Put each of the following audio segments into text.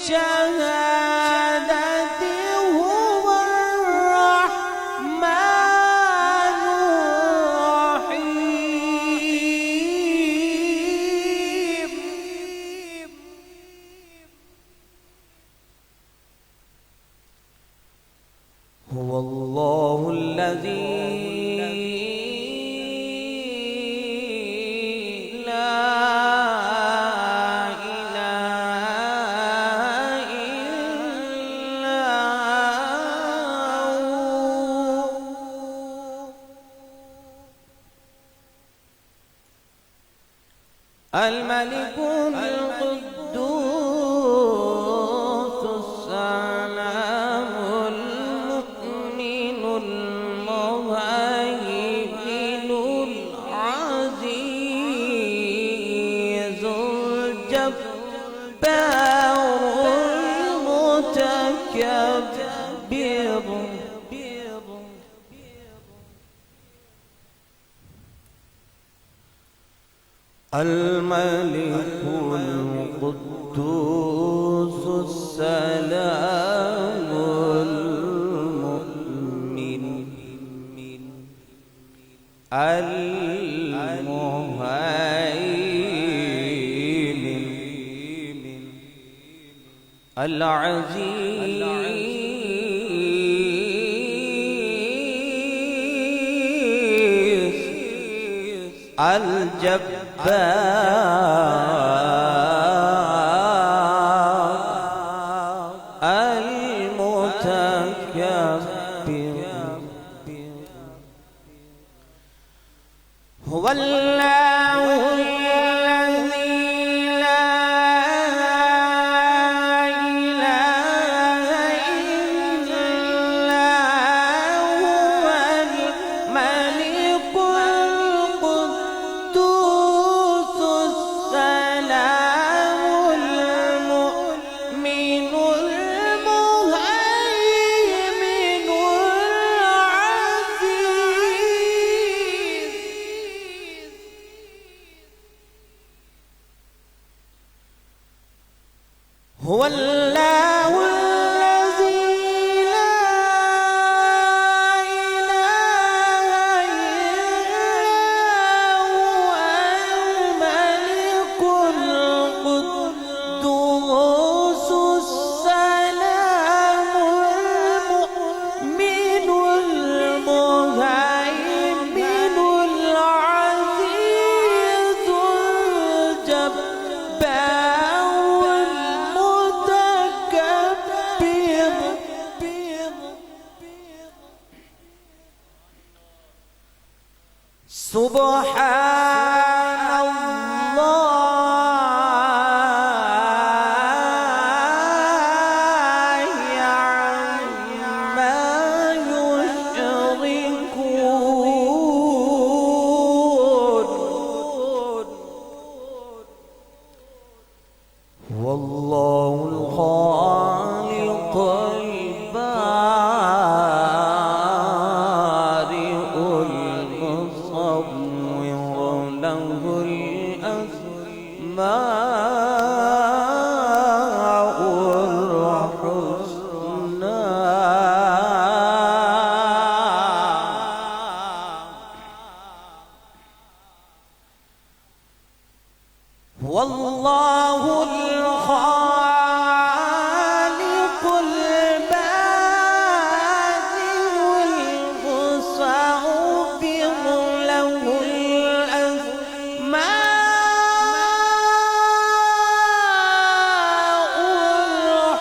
شهادتي هو الرحمن الرحيم. هو الله الذي الملك القدوس السلام المؤمن المهيمن العزيز الجبار المتكبر. الملك القدوس السلام المؤمن المهيمن العزيز الجبار المتكبر. هو الله الذي لا إله إلا هو الملك القدوس السلام المؤمن المهيمن العزيز. هو الله الذي لا إله إلا هو الملك القدوس السلام المؤمن المهيمن العزيز الجبار المتكبر. سبحان الله عما يشركون. والله الخالق البارئ المصور له الأسماء الحسنى. والله الخالق البارئ المصور له الأسماء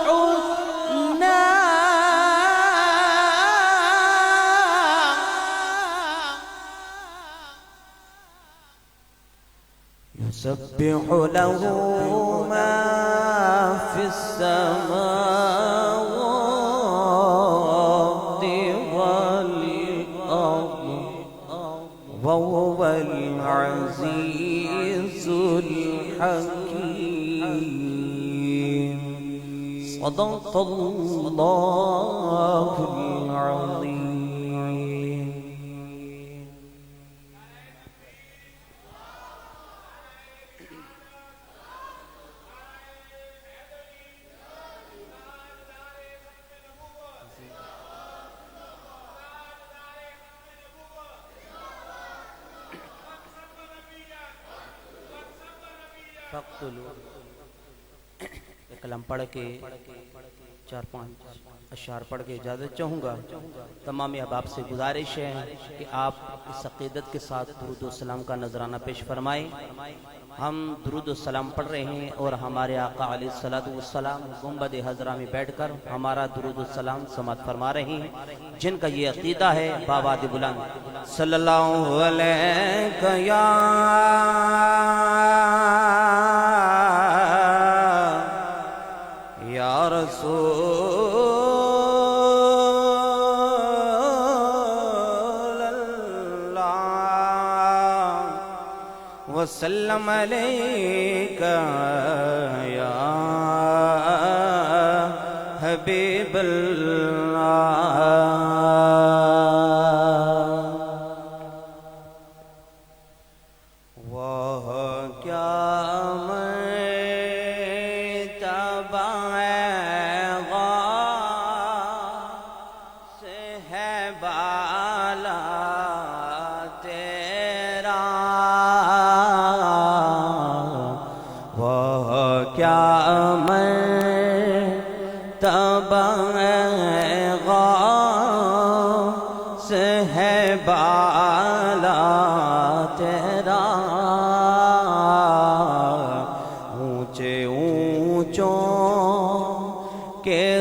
الحسنى. يسبح له ما في السماوات والأرض وهو العزيز الحكيم. صدق الله العظيم. ایک کلام پڑھ کے 4-5 اشعار پڑھ کے اجازت چاہوں گا۔ تمام احباب سے گزارش ہے کہ آپ اس عقیدت کے ساتھ درود و سلام کا نذرانہ پیش فرمائیں۔ ہم درود و سلام پڑھ رہے ہیں اور ہمارے آقا علیہ السلام گنبد حضرہ میں بیٹھ کر ہمارا درود و سلام سماعت فرما رہے ہیں، جن کا یہ عقیدہ ہے بآباد بلند صلی اللہ علیہ یا رسول اللہ وسلم علیک یا حبیب اللہ۔ وہ کیا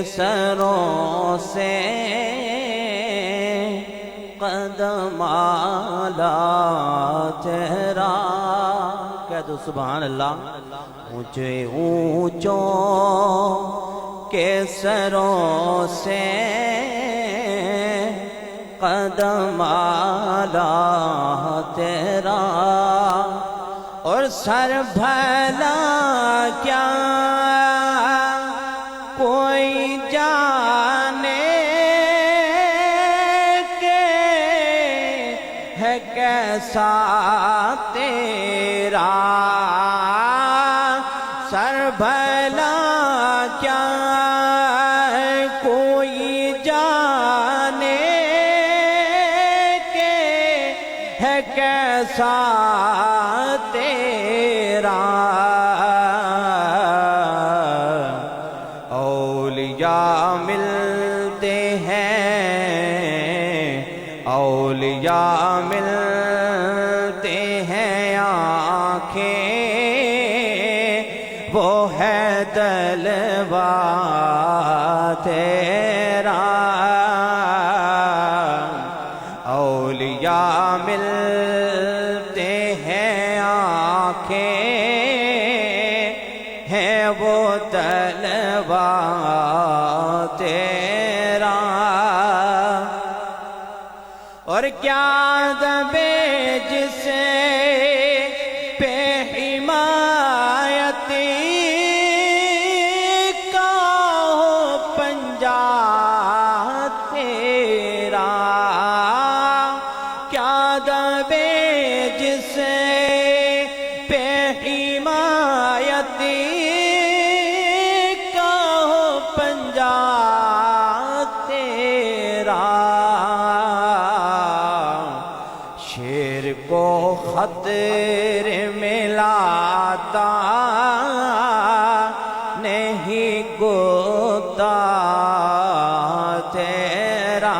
سروں سے قدم آلا تیرا، کہہ دو سبحان اللہ۔ اونچے اونچوں کے سروں سے قدم آلا تیرا، اور سر بھلا کیا کوئی جانے کے ہے کیسا تیرا، سر بھلا کیا کوئی جانے کے ہے کیسا تیرا، ملتے ہیں اولیاء ملتے ہیں آنکھیں، وہ ہے طلبہ تیرا، اولیاء ملتے ہیں آنکھیں، ہے وہ طلبہ تیرا، اور کیا دبے جسے پہ حمایتی کا ہو پنجہ تیرا، کیا دبے جسے پہ حمایتی کو خطر میں لاتا نہیں گوتا تیرا،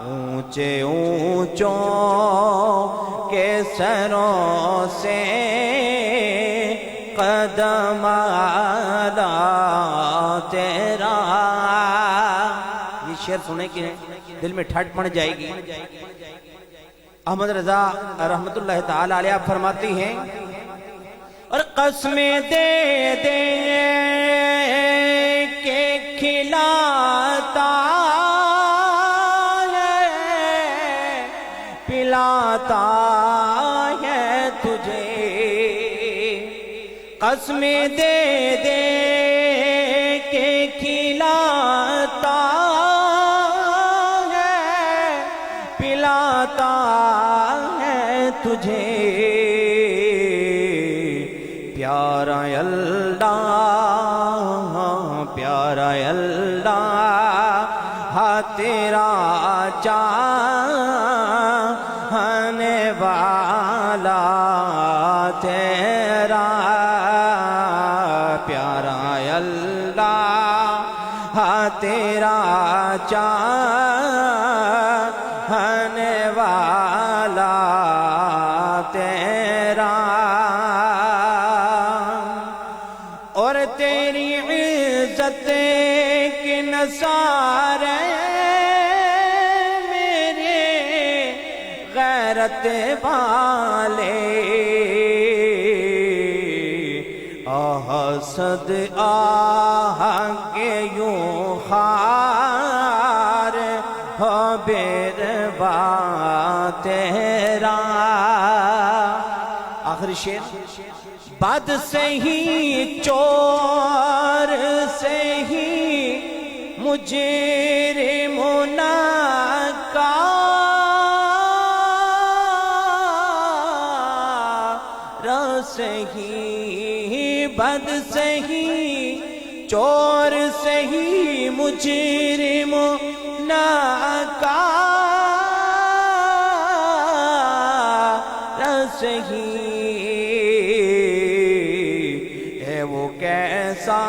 اونچے اونچوں کے سروں سے قدم آلا تیرا۔ یہ شعر سنے کہ دل میں ٹھٹ پڑ جائے گی۔ احمد رضا رحمت اللہ تعالی علیہ فرماتی ہیں، اور قسمیں دے دے کے کھلاتا ہے پلاتا ہے تجھے، قسمیں دے دے کے کھلاتا پلاتا ہے تجھے، پیارا اللہ پیارا اللہ ہاں تیرا چاہنے والا تیرا چاہنے والا تیرا، اور تیری عزت کے نثارے میرے غیرت والے، حسد آگے یوں خار ہو بیربا تیرا۔ آخری شعر، بد سے ہی چور سے ہی مجرم ناکار سے ہی، بد سے ہی چور سے ہی مجرم ناکار سے ہی، ہے وہ کیسا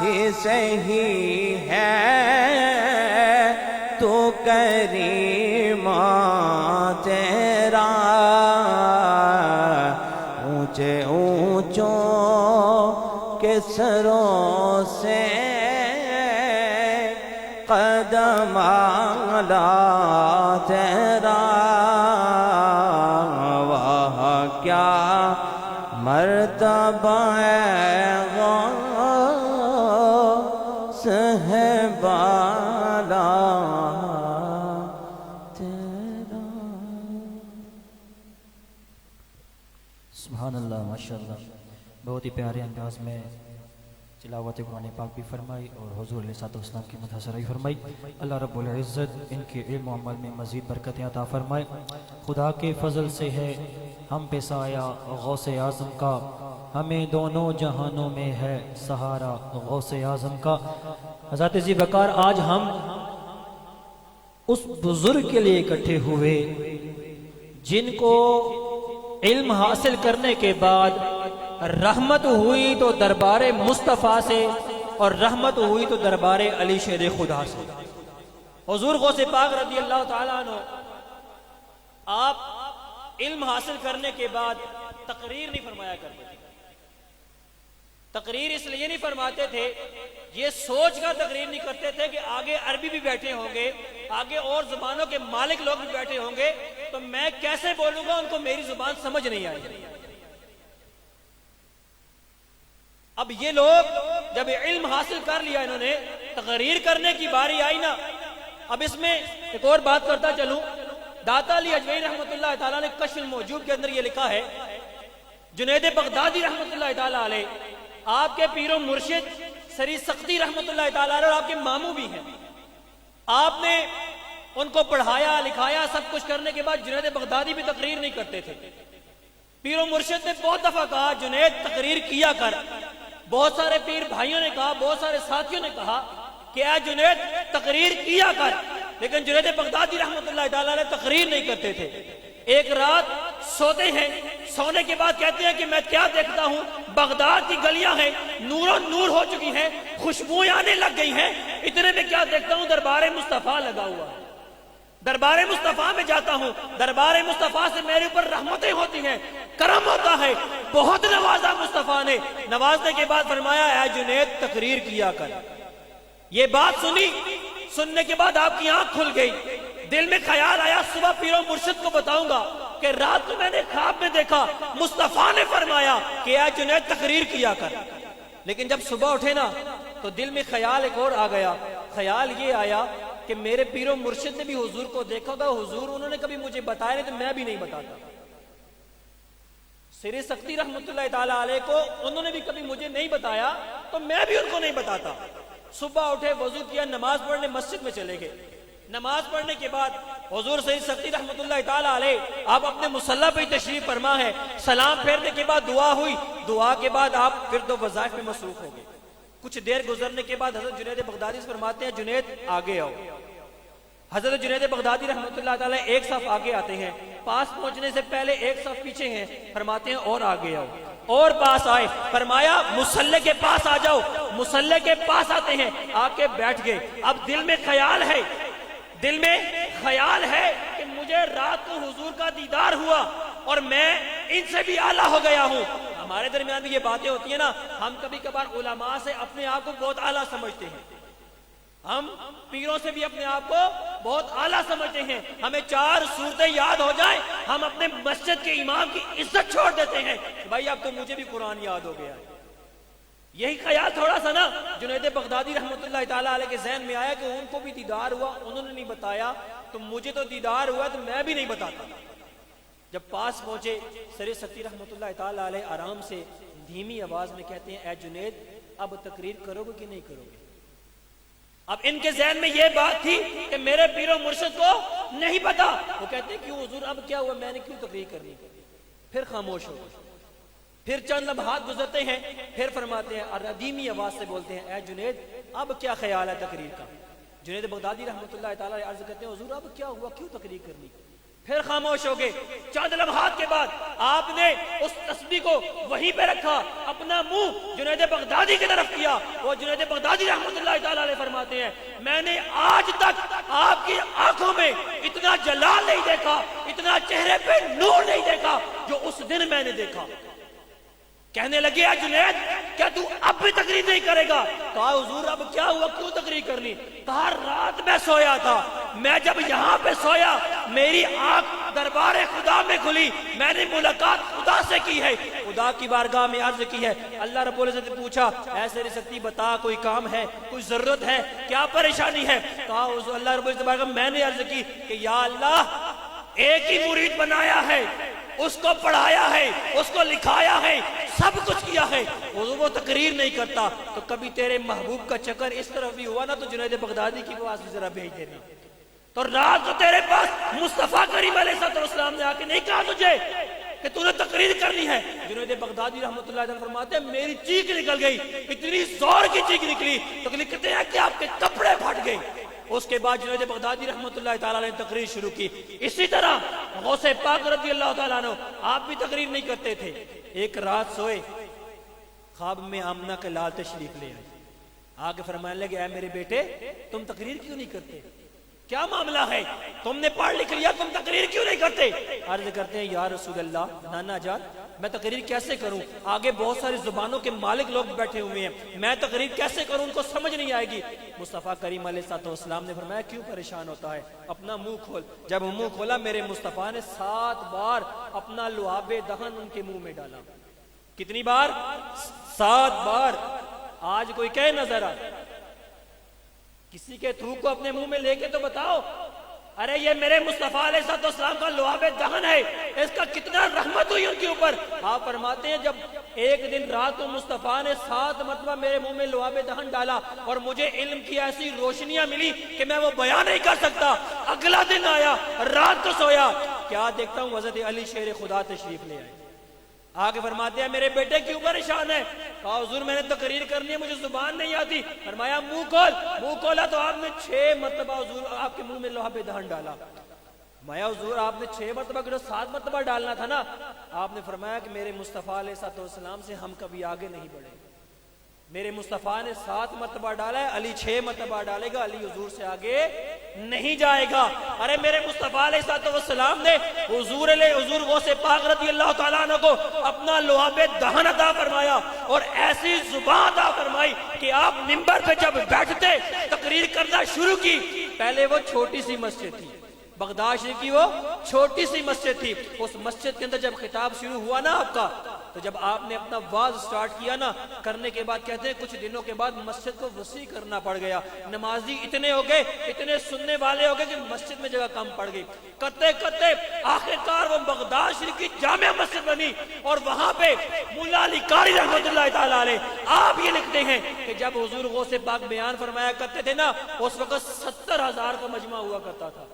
ہی صحیح ہے تو کریم تیرا، اونچے اونچوں کے سروں سے قدم اعلیٰ تیرا، وہاں کیا مرتبہ غوث ہے بالا تیرا۔ سبحان اللہ، ماشاءاللہ، بہت ہی پیارے انداز میں تلاوت قرآن پاک بھی فرمائی اور حضور علیہ السلام کی مدح سرائی فرمائی۔ اللہ رب العزت ان کے علم و عمل میں مزید برکتیں عطا فرمائے۔ خدا کے فضل سے ہے ہم پہ سایہ غوث اعظم کا، ہمیں دونوں جہانوں میں ہے سہارا غوث اعظم کا۔ حضرت ذی وقار، آج ہم اس بزرگ کے لیے اکٹھے ہوئے جن کو علم حاصل کرنے کے بعد رحمت ہوئی تو دربار مصطفیٰ سے، اور رحمت ہوئی تو دربار علی شیر خدا سے۔ حضور غوث پاک رضی اللہ تعالیٰ عنہ، آپ علم حاصل کرنے کے بعد تقریر نہیں فرمایا کرتے تھے۔ تقریر اس لیے نہیں فرماتے تھے، یہ سوچ کر تقریر نہیں کرتے تھے کہ آگے عربی بھی بیٹھے ہوں گے، آگے اور زبانوں کے مالک لوگ بھی بیٹھے ہوں گے، تو میں کیسے بولوں گا، ان کو میری زبان سمجھ نہیں آئے گی۔ اب یہ لوگ جب علم حاصل کر لیا، انہوں نے تقریر کرنے کی باری آئی نا۔ اب اس میں ایک اور بات کرتا چلوں، داتا علی اجویری رحمۃ اللہ تعالیٰ نے کشف الموجوب کے اندر یہ لکھا ہے، جنید بغدادی رحمۃ اللہ تعالیٰ علیہ آپ کے پیر و مرشد سری سختی رحمۃ اللہ تعالیٰ علیہ اور آپ کے ماموں بھی ہیں، آپ نے ان کو پڑھایا لکھایا سب کچھ کرنے کے بعد جنید بغدادی بھی تقریر نہیں کرتے تھے۔ پیر و مرشد نے بہت دفعہ کہا جنید تقریر کیا کر، بہت سارے پیر بھائیوں نے کہا، بہت سارے ساتھیوں نے کہا کہ اے جنید تقریر کیا کر، لیکن جنید بغدادی رحمۃ اللہ تعالیٰ علیہ تقریر نہیں کرتے تھے۔ ایک رات سوتے ہیں، سونے کے بعد کہتے ہیں کہ میں کیا دیکھتا ہوں، بغداد کی گلیاں ہیں، نور و نور ہو چکی ہیں، خوشبوئیں آنے لگ گئی ہیں، اتنے میں کیا دیکھتا ہوں، دربار مصطفیٰ لگا ہوا ہے۔ دربار مصطفیٰ میں جاتا ہوں، دربار مصطفیٰ سے میرے اوپر رحمتیں ہوتی ہیں، کرم ہوتا ہے، بہت نوازا مصطفیٰ نے۔ نوازنے کے بعد فرمایا اے جنید تقریر کیا کر۔ یہ بات سنی، سننے کے بعد آپ کی آنکھ کھل گئی، دل میں خیال آیا صبح پیر و مرشد کو بتاؤں گا کہ رات کو میں نے خواب میں دیکھا مصطفیٰ نے فرمایا کہ اے جنید تقریر کیا کر۔ لیکن جب صبح اٹھے نا تو دل میں خیال ایک اور آ گیا، خیال یہ آیا کہ میرے پیر و مرشد نے بھی حضور کو دیکھا ہوگا، حضور انہوں نے کبھی مجھے بتایا نہیں تو میں بھی نہیں بتاتا۔ سری سختی رحمت اللہ تعالیٰ علیہ کو انہوں نے بھی کبھی مجھے نہیں بتایا تو میں بھی ان کو نہیں بتاتا۔ صبح اٹھے، وضو کیا، نماز پڑھنے مسجد میں چلے گئے۔ نماز پڑھنے کے بعد حضور سری سختی رحمت اللہ تعالیٰ علیہ آپ اپنے مصلی پہ تشریف فرما ہے، سلام پھیرنے کے بعد دعا ہوئی، دعا کے بعد آپ پھر دو وظائف میں مصروف ہو گئے۔ کچھ دیر گزرنے کے بعد حضرت جنید بغدادی سے فرماتے ہیں جنید آگے آؤ۔ حضرت جنید بغدادی رحمت اللہ تعالیٰ ایک صف آگے آتے ہیں، پاس پہنچنے سے پہلے ایک صف پیچھے ہیں، فرماتے ہیں اور آگے آؤ، اور پاس آئے، فرمایا مصلی کے پاس آ جاؤ۔ مسلح کے پاس آتے ہیں، آ کے بیٹھ گئے. اب دل میں خیال ہے کہ مجھے رات کو حضور کا دیدار ہوا اور میں ان سے بھی اعلیٰ ہو گیا ہوں. ہمارے درمیان بھی یہ باتیں ہوتی ہیں نا، ہم کبھی کبھار علماء سے اپنے آپ کو بہت اعلیٰ سمجھتے ہیں، ہم پیروں سے بھی اپنے آپ کو بہت اعلیٰ سمجھتے ہیں. ہمیں 4 صورتیں یاد ہو جائیں، ہم اپنے مسجد کے امام کی عزت چھوڑ دیتے ہیں کہ بھائی اب تو مجھے بھی قرآن یاد ہو گیا ہے. یہی خیال تھوڑا سا نا جنید بغدادی رحمۃ اللہ تعالیٰ علیہ کے ذہن میں آیا کہ ان کو بھی دیدار ہوا، انہوں نے نہیں بتایا، تو مجھے تو دیدار ہوا تو میں بھی نہیں بتاتا. جب پاس پہنچے سر ستی رحمۃ اللہ تعالیٰ علیہ آرام سے دھیمی آواز میں کہتے ہیں، اے جنید اب تقریر کرو گے کہ نہیں کرو گے؟ اب ان کے ذہن میں یہ بات تھی کہ میرے پیر و مرشد کو نہیں پتا. وہ کہتے ہیں کیوں حضور اب کیا ہوا، میں نے کیوں تقریر کرنی؟ پھر خاموش ہو گئے. پھر چند لمحات گزرتے ہیں، پھر فرماتے ہیں اور دھیمی آواز سے بولتے ہیں، اے جنید اب کیا خیال ہے تقریر کا؟ جنید بغدادی رحمۃ اللہ تعالیٰ عرض کرتے ہیں، حضور اب کیا ہوا، کیوں تقریر کرنی؟ پھر خاموش ہو گئے. چند لمحات کے بعد آپ نے اس تسبیح کو وہیں پہ رکھا، اپنا منہ جنید بغدادی کی طرف کیا. وہ جنید بغدادی رحمۃ اللہ تعالیٰ علیہ فرماتے ہیں، میں نے آج تک آپ کی آنکھوں میں اتنا جلال نہیں دیکھا، اتنا چہرے پہ نور نہیں دیکھا جو اس دن میں نے دیکھا. کہنے لگے، اے جنید کیا تو اب بھی تقریر نہیں کرے گا؟ کہا حضور اب کیا ہوا، کیوں تقریر کرنی؟ کہا رات میں سویا تھا، میں جب یہاں پہ سویا میری آنکھ دربار خدا میں کھلی، میں نے ملاقات خدا سے کی ہے، خدا کی بارگاہ میں عرض کی ہے. اللہ رب العزت نے پوچھا، اے سر سکتی بتا کوئی کام ہے، کوئی ضرورت ہے، کیا پریشانی ہے؟ کہا حضور اللہ رب العزت بارگاہ میں نے عرض کی کہ یا اللہ ایک ہی مرید بنایا ہے، اس کو پڑھایا ہے، اس کو لکھایا ہے، سب کچھ کیا ہے، وہ تقریر نہیں کرتا. تو کبھی تیرے محبوب کا چکر اس طرف بھی ہوا نا تو جنید بغدادی کی آواز بھی ذرا بھیج دینا. تو رات کو تیرے پاس مصطفیٰ کریم علیہ السلام نے آ کے نہیں کہا تجھے کہ تو نے تقریر کرنی ہے. جنید بغدادی رحمۃ اللہ علیہ فرماتے ہیں میری چیخ نکل گئی، اتنی زور کی چیخ نکلی تو لکھتے ہیں کہ آپ کے کپڑے پھٹ گئے. اس کے بعد جنید بغدادی رحمۃ اللہ تعالیٰ نے تقریر شروع کی. اسی طرح غوث پاک رضی اللہ تعالیٰ عنہ آپ بھی تقریر نہیں کرتے تھے. ایک رات سوئے، خواب میں آمنہ کے لال تشریف لے آئے، آگے فرمانے لگے، اے میرے بیٹے تم تقریر کیوں نہیں کرتے، کیا معاملہ ہے، تم نے پڑھ لکھ لیا تم تقریر کیوں نہیں کرتے؟ عرض کرتے ہیں یا رسول اللہ نانا جان میں تقریر کیسے کروں، آگے بہت ساری زبانوں کے مالک لوگ بیٹھے ہوئے ہیں، میں تقریر کیسے کروں، ان کو سمجھ نہیں آئے گی. مصطفیٰ کریم علیہ السلام نے فرمایا کیوں پریشان ہوتا ہے، اپنا منہ کھول. جب منہ کھولا میرے مصطفیٰ نے 7 بار اپنا لعاب دہن ان کے منہ میں ڈالا. کتنی بار؟ 7 بار. آج کوئی کہے نہ ذرا کسی کے تھو کو اپنے منہ میں لے کے تو بتاؤ، ارے یہ میرے مصطفیٰ علیہ السلام کا لعاب دہن ہے، اس کا کتنا رحمت ہوئی ان کے اوپر. آپ فرماتے ہیں جب ایک دن رات کو مصطفیٰ نے 7 مرتبہ میرے منہ میں لعاب دہن ڈالا اور مجھے علم کی ایسی روشنیاں ملی کہ میں وہ بیان نہیں کر سکتا. اگلا دن آیا، رات کو سویا، کیا دیکھتا ہوں حضرت علی شیر خدا تشریف لے آئے. آگے فرماتے ہیں میرے بیٹے کیوں پریشان ہے؟ کہا حضور میں نے تقریر کرنی ہے، مجھے زبان نہیں آتی. فرمایا منہ کھول. منہ کھولا تو آپ نے 6 مرتبہ حضور آپ کے منہ میں لعاب دہن ڈالا. فرمایا حضور آپ نے 6 مرتبہ کرو 7 مرتبہ ڈالنا تھا نا. آپ نے فرمایا کہ میرے مصطفیٰ علیہ السلام سے ہم کبھی آگے نہیں بڑھے. میرے مصطفیٰ نے 7 مرتبہ ڈالا ہے، علی 6 مرتبہ ڈالے گا، علی حضور سے آگے نہیں جائے گا. ارے میرے مصطفیٰ علیہ السلام نے حضور غوث پاک رضی اللہ تعالیٰ عنہ کو اپنا لعاب دہن عطا فرمایا اور ایسی زبان عطا فرمائی کہ آپ منبر پہ جب بیٹھتے تقریر کرنا شروع کی. پہلے وہ چھوٹی سی مسجد تھی، بغداد شریف کی وہ چھوٹی سی مسجد تھی. اس مسجد کے اندر جب خطاب شروع ہوا نا آپ کا، تو جب آپ نے اپنا واز سٹارٹ کیا نا، کرنے کے بعد کہتے ہیں کچھ دنوں کے بعد مسجد کو وسیع کرنا پڑ گیا. نمازی اتنے ہو گئے، اتنے سننے والے ہو گئے کہ مسجد میں جگہ کم پڑ گئی. کرتے کرتے آخرکار وہ بغداد شریف کی جامع مسجد بنی اور وہاں پہ مولا علی قاری رحمۃ اللہ تعالیٰ علیہ آپ یہ لکھتے ہیں کہ جب حضور غوث پاک بیان فرمایا کرتے تھے نا، اس وقت 70,000 کا مجمع ہوا کرتا تھا.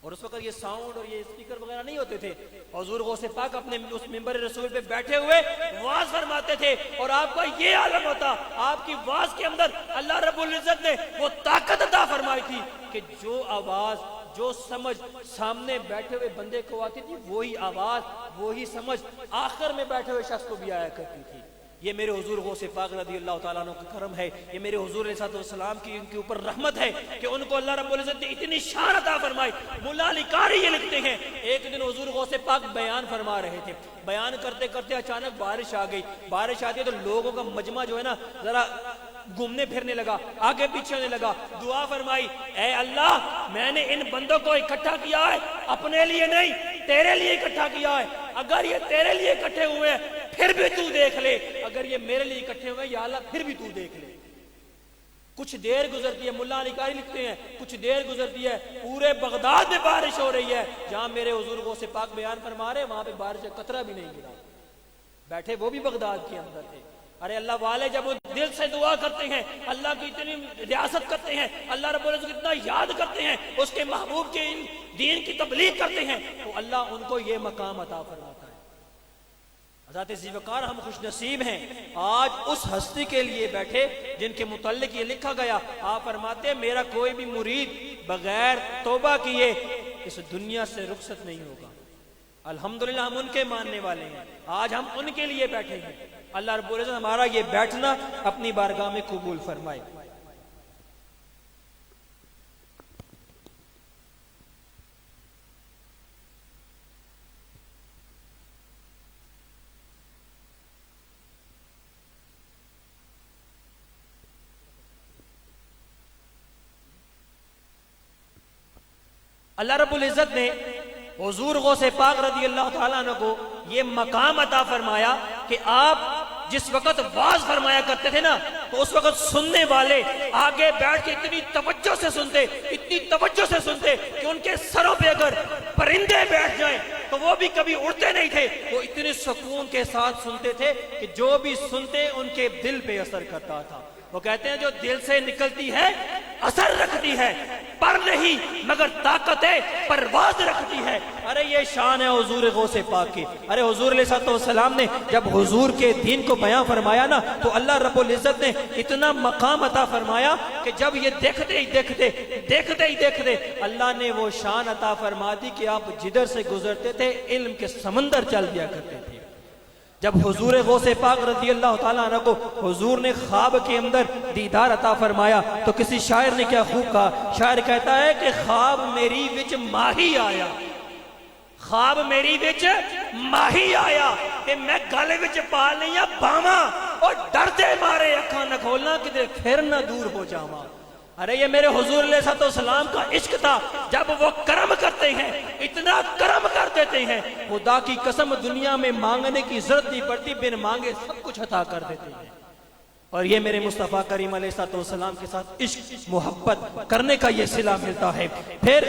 اور اس وقت یہ ساؤنڈ اور یہ اسپیکر وغیرہ نہیں ہوتے تھے. حضور غوث پاک اپنے اس منبر رسول پہ بیٹھے ہوئے واز فرماتے تھے اور آپ کا یہ عالم ہوتا، آپ کی واز کے اندر اللہ رب العزت نے وہ طاقت عطا فرمائی تھی کہ جو آواز جو سمجھ سامنے بیٹھے ہوئے بندے کو آتی تھی، وہی آواز وہی سمجھ آخر میں بیٹھے ہوئے شخص کو بھی آیا کرتی تھی. یہ میرے حضور غوث پاک رضی اللہ تعالیٰ عنہ کا کرم ہے، یہ میرے حضور علیہ السلام کی ان کے اوپر رحمت ہے کہ ان کو اللہ رب العزت نے اتنی شان عطا فرمائی۔ مولا علی قاری یہ لکھتے ہیں ایک دن حضور غوث پاک بیان فرما رہے تھے، بیان کرتے کرتے اچانک بارش آ گئی، بارش آتی ہے تو لوگوں کا مجمع جو ہے نا ذرا گھومنے پھرنے لگا، آگے پیچھے ہونے لگا، دعا فرمائی اے اللہ میں نے ان بندوں کو اکٹھا کیا ہے اپنے لیے نہیں تیرے لیے اکٹھا کیا ہے، اگر یہ تیرے لیے اکٹھے ہوئے ہیں پھر بھی تو دیکھ لے، اگر یہ میرے لیے اکٹھے ہوئے یا اللہ پھر بھی تو دیکھ لے۔ کچھ دیر گزرتی ہے، ملا علی قاری لکھتے ہیں کچھ دیر گزرتی ہے، پورے بغداد میں بارش ہو رہی ہے، جہاں میرے حضور غوث پاک بیان فرما رہے وہاں پہ بارش کا قطرہ بھی نہیں گرا، بیٹھے وہ بھی بغداد کے اندر تھے۔ ارے اللہ والے جب وہ دل سے دعا کرتے ہیں، اللہ کی اتنی ریاست کرتے ہیں، اللہ رب العزت کو اتنا یاد کرتے ہیں، اس کے محبوب کے دین کی تبلیغ کرتے ہیں، تو اللہ ان کو یہ مقام عطا فرماتا ہے۔ حضرت ذوالفقار ہم خوش نصیب ہیں آج اس ہستی کے لیے بیٹھے جن کے متعلق یہ لکھا گیا، آپ فرماتے ہیں میرا کوئی بھی مرید بغیر توبہ کیے اس دنیا سے رخصت نہیں ہوگا۔ الحمدللہ ہم ان کے ماننے والے ہیں، آج ہم ان کے لیے بیٹھے ہیں۔ اللہ رب العزت ہمارا یہ بیٹھنا اپنی بارگاہ میں قبول فرمائے۔ اللہ رب العزت نے حضور غوث پاک رضی اللہ تعالیٰ عنہ کو یہ مقام عطا فرمایا کہ آپ جس وقت واز فرمایا کرتے تھے نا تو اس وقت سننے والے آگے بیٹھ کے اتنی توجہ سے سنتے، اتنی توجہ سے سنتے کہ ان کے سروں پہ اگر پرندے بیٹھ جائیں تو وہ بھی کبھی اڑتے نہیں تھے، وہ اتنے سکون کے ساتھ سنتے تھے کہ جو بھی سنتے ان کے دل پہ اثر کرتا تھا۔ وہ کہتے ہیں جو دل سے نکلتی ہے اثر رکھتی ہے، پر نہیں مگر طاقت پرواز رکھتی ہے۔ ارے یہ شان ہے حضور غوث پاک کی۔ ارے حضور علیہ السلام نے جب حضور کے دین کو بیان فرمایا نا تو اللہ رب العزت نے اتنا مقام عطا فرمایا کہ جب یہ دیکھتے ہی دیکھتے اللہ نے وہ شان عطا فرما دی کہ آپ جدھر سے گزرتے تھے علم کے سمندر چل دیا کرتے تھے۔ جب حضور غوث پاک رضی اللہ تعالیٰ عنہ کو حضور نے خواب کے اندر دیدار عطا فرمایا تو کسی شاعر نے کیا خوب کہا، شاعر کہتا ہے کہ خواب میری وچ ماہی آیا، خواب میری وچ ماہی آیا کہ میں گلے وچ پا لیا باواں اور ڈردے مارے اکھاں نہ کھولنا کدھر پھر نہ دور ہو جاواں۔ ارے یہ میرے حضور علیہ السلام کا عشق تھا، جب وہ کرم کرتے ہیں اتنا کرم کر دیتے ہیں خدا کی قسم دنیا میں مانگنے کی ضرورت نہیں پڑتی، بن مانگے سب کچھ عطا کر دیتے ہیں۔ اور یہ میرے مصطفیٰ کریم علیہ السلام کے ساتھ عشق محبت کرنے کا یہ صلہ ملتا ہے۔ پھر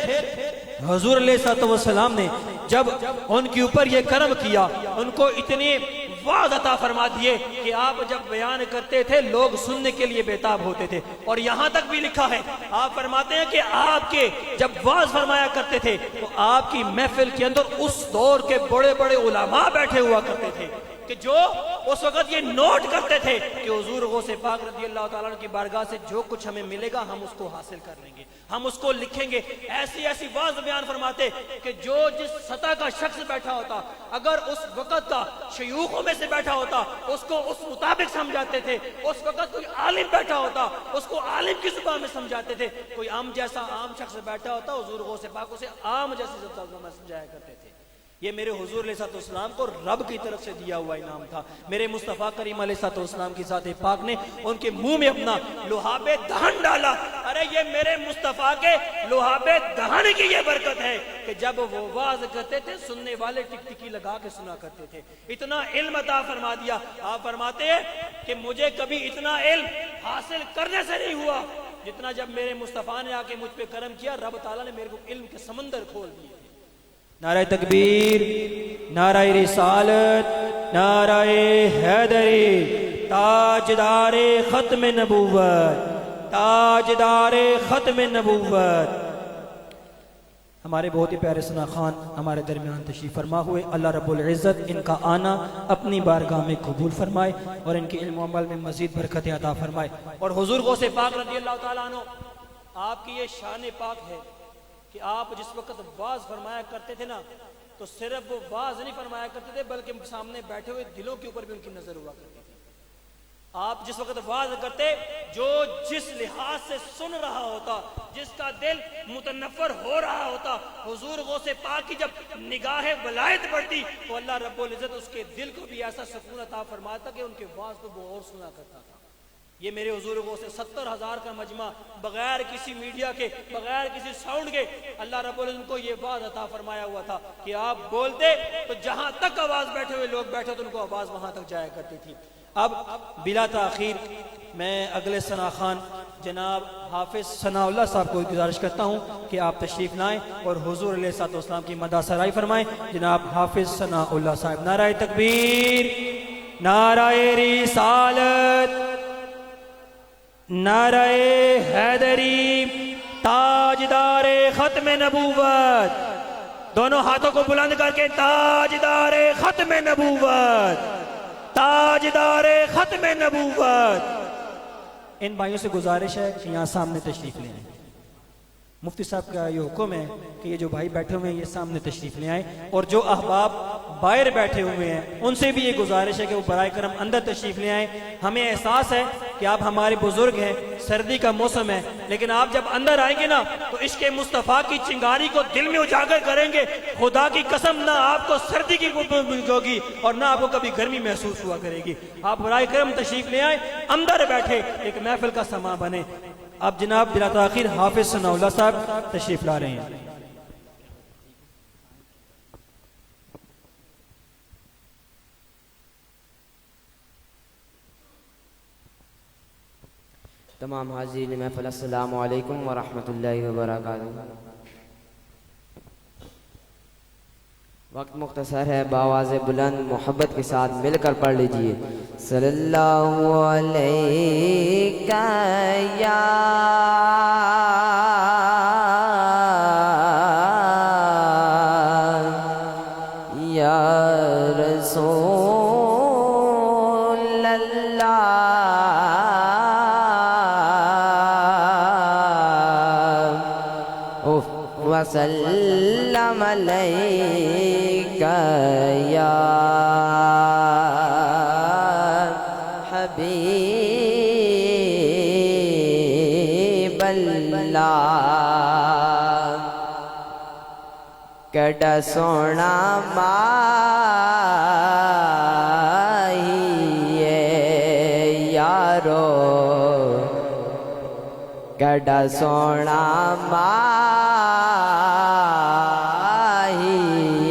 حضور علیہ السلام نے جب ان کے اوپر یہ کرم کیا، ان کو اتنی واز عطا فرما دیے کہ آپ جب بیان کرتے تھے لوگ سننے کے لیے بیتاب ہوتے تھے۔ اور یہاں تک بھی لکھا ہے، آپ فرماتے ہیں کہ آپ کے جب واز فرمایا کرتے تھے تو آپ کی محفل کے اندر اس دور کے بڑے بڑے علماء بیٹھے ہوا کرتے تھے کہ جو اس وقت یہ نوٹ کرتے تھے کہ حضور غوث پاک رضی اللہ تعالیٰ عنہ کی بارگاہ سے جو کچھ ہمیں ملے گا ہم اس کو حاصل کر لیں گے، ہم اس کو لکھیں گے۔ ایسی ایسی واز بیان فرماتے کہ جو جس سطح کا شخص بیٹھا ہوتا اگر اس وقت کا شیوخوں میں سے بیٹھا ہوتا اس کو اس مطابق سمجھاتے تھے، اس وقت کوئی عالم بیٹھا ہوتا اس کو عالم کی زبان میں سمجھاتے تھے، کوئی عام جیسا عام شخص بیٹھا ہوتا حضور غوث پاک اسے عام جیسی زبان میں سمجھایا کرتے تھے۔ یہ میرے حضور علیہ السلام کو رب کی طرف سے دیا ہوا انعام تھا۔ میرے مصطفیٰ کریم علیہ السلام کی ذات پاک نے ان کے منہ میں اپنا لحاب دہن ڈالا۔ ارے یہ میرے مصطفیٰ کے لحاب دہن کی یہ برکت ہے کہ جب وہ واز کرتے تھے سننے والے ٹک ٹکی لگا کے سنا کرتے تھے۔ اتنا علم عطا فرما دیا۔ آپ فرماتے ہیں کہ مجھے کبھی اتنا علم حاصل کرنے سے نہیں ہوا جتنا جب میرے مصطفیٰ نے آ کے مجھ پہ کرم کیا، رب تعالیٰ نے میرے کو علم کے سمندر کھول دیے۔ نعرہ تکبیر، نعرہ رسالت، نعرہ حیدری، تاجدار ختم نبوت، تاجدار ختم نبوت۔ ہمارے بہت ہی پیارے ثنا خان ہمارے درمیان تشریف فرما ہوئے، اللہ رب العزت ان کا آنا اپنی بارگاہ میں قبول فرمائے اور ان کے علم و عمل میں مزید برکت عطا فرمائے۔ اور حضور غوث پاک رضی اللہ تعالیٰ عنہ آپ کی یہ شان پاک ہے کہ آپ جس وقت واز فرمایا کرتے تھے نا تو صرف وہ واز نہیں فرمایا کرتے تھے بلکہ سامنے بیٹھے ہوئے دلوں کے اوپر بھی ان کی نظر ہوا کرتی تھی۔ آپ جس وقت واعظ کرتے جو جس لحاظ سے سن رہا ہوتا، جس کا دل متنفر ہو رہا ہوتا، حضور غوث پاک کی جب نگاہ ولایت پڑتی تو اللہ رب العزت اس کے دل کو بھی ایسا سکون عطا فرماتا کہ ان کے واعظ کو وہ اور سنا کرتا تھا۔ یہ میرے حضور غوث 70,000 کا مجمع بغیر کسی میڈیا کے، بغیر کسی ساؤنڈ کے، اللہ رب العزت کو یہ واعظ عطا فرمایا ہوا تھا کہ آپ بولتے تو جہاں تک آواز بیٹھے ہوئے لوگ بیٹھے تو ان کو آواز وہاں تک جایا کرتی تھی۔ اب بلا تاخیر میں اگلے ثنا خان جناب حافظ ثناء اللہ صاحب کو گزارش کرتا ہوں کہ آپ تشریف لائیں اور حضور علیہ الصلوۃ والسلام کی مدح سرائی فرمائیں۔ جناب حافظ ثناء اللہ صاحب، نعرہ تکبیر، نعرہ رسالت، نعرہ حیدری، تاجدار ختم نبوت، دونوں ہاتھوں کو بلند کر کے تاجدار ختم نبوت، تاجدار ختم نبوت۔ ان بھائیوں سے گزارش ہے کہ یہاں سامنے تشریف لے آئیں۔ مفتی صاحب کا یہ حکم ہے کہ یہ جو بھائی بیٹھے ہوئے ہیں یہ سامنے تشریف لے آئیں، اور جو احباب باہر بیٹھے ہوئے ہیں ان سے بھی یہ گزارش ہے کہ وہ برائے کرم اندر تشریف لے آئیں۔ ہمیں احساس ہے کہ آپ ہمارے بزرگ ہیں، سردی کا موسم ہے، لیکن آپ جب اندر آئیں گے نا تو عشق مصطفیٰ کی چنگاری کو دل میں اجاگر کریں گے۔ خدا کی قسم نہ آپ کو سردی کی ہوگی اور نہ آپ کو کبھی گرمی محسوس ہوا کرے گی۔ آپ برائے کرم تشریف لے آئیں، اندر بیٹھے ایک محفل کا سما بنے۔ اب جناب بلا تاخیر حافظ ثناء اللہ صاحب تشریف لا رہے ہیں۔ تمام حاضرین محفل السلام علیکم ورحمۃ اللہ وبرکاتہ۔ وقت مختصر ہے، بآواز بلند محبت کے ساتھ مل کر پڑھ لیجئے۔ صلی اللہ علیہ یا رسول اللہ، وسلم علیکہ یا حبیب اللہ۔ کڈا سونا ماہی ہے یارو، کڈا سونا ماہی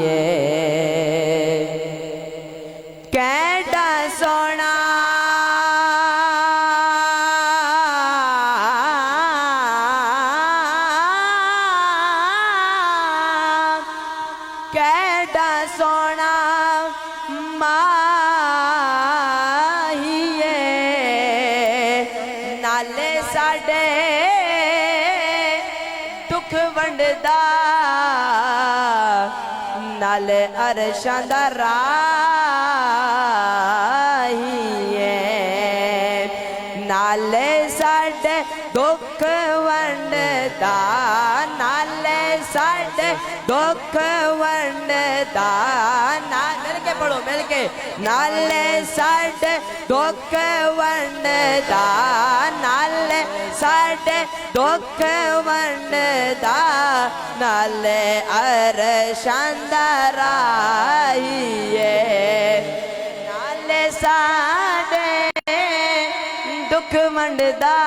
ہے، کڈا سونا کیڈا سونا ماہی ہے، نالے ساڈے دکھ ونڈدا، نالے عرشاں دا راہی ہے، نالے ساڈے دکھ ونڈدا، نالے ساڈے دکھ ونڈدا، مل کے پڑھو مل کے، نالے ساڈے دکھ ونڈدا، نالے ساڈے دکھ ونڈدا، نالے عرشاں دا راہی ہے، نالے ساڈے دکھ ونڈدا،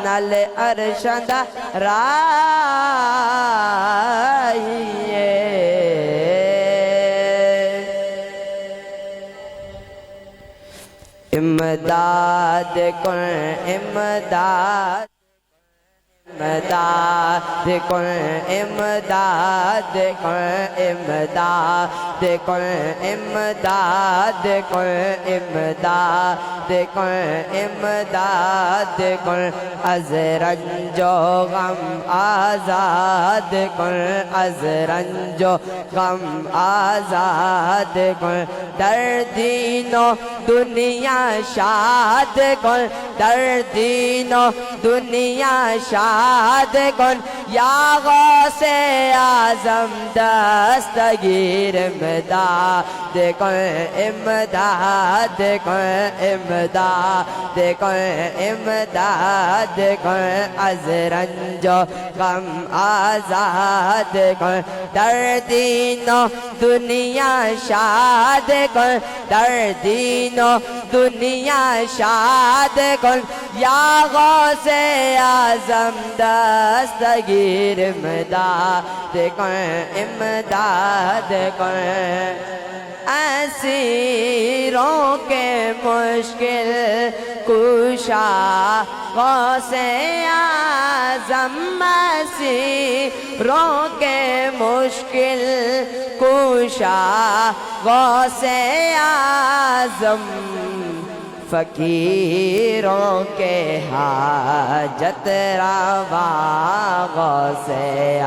نالے عرشاں دا راہی ہے۔ امداد کن امداد، امداد کن امداد کن امداد کن امداد کن امداد کن امداد کن، از رنج و غم آزاد کن، از رنج و غم آزاد کن، در دین و دنیا شاد کن، در دین و دنیا شاد شاد کن یا غوث اعظم دستگیر امداد کن امداد کن امداد کن امداد کن از رنج و غم آزاد کن در دین و دنیا شاد کن در دین و دنیا شاد کن یا غوث اعظم دستگیر امداد کن امداد کن اسیروں کے مشکل کشا غوث اعظم اسیروں کے مشکل کشا غوث اعظم فقیروں کے حاجت روا غوث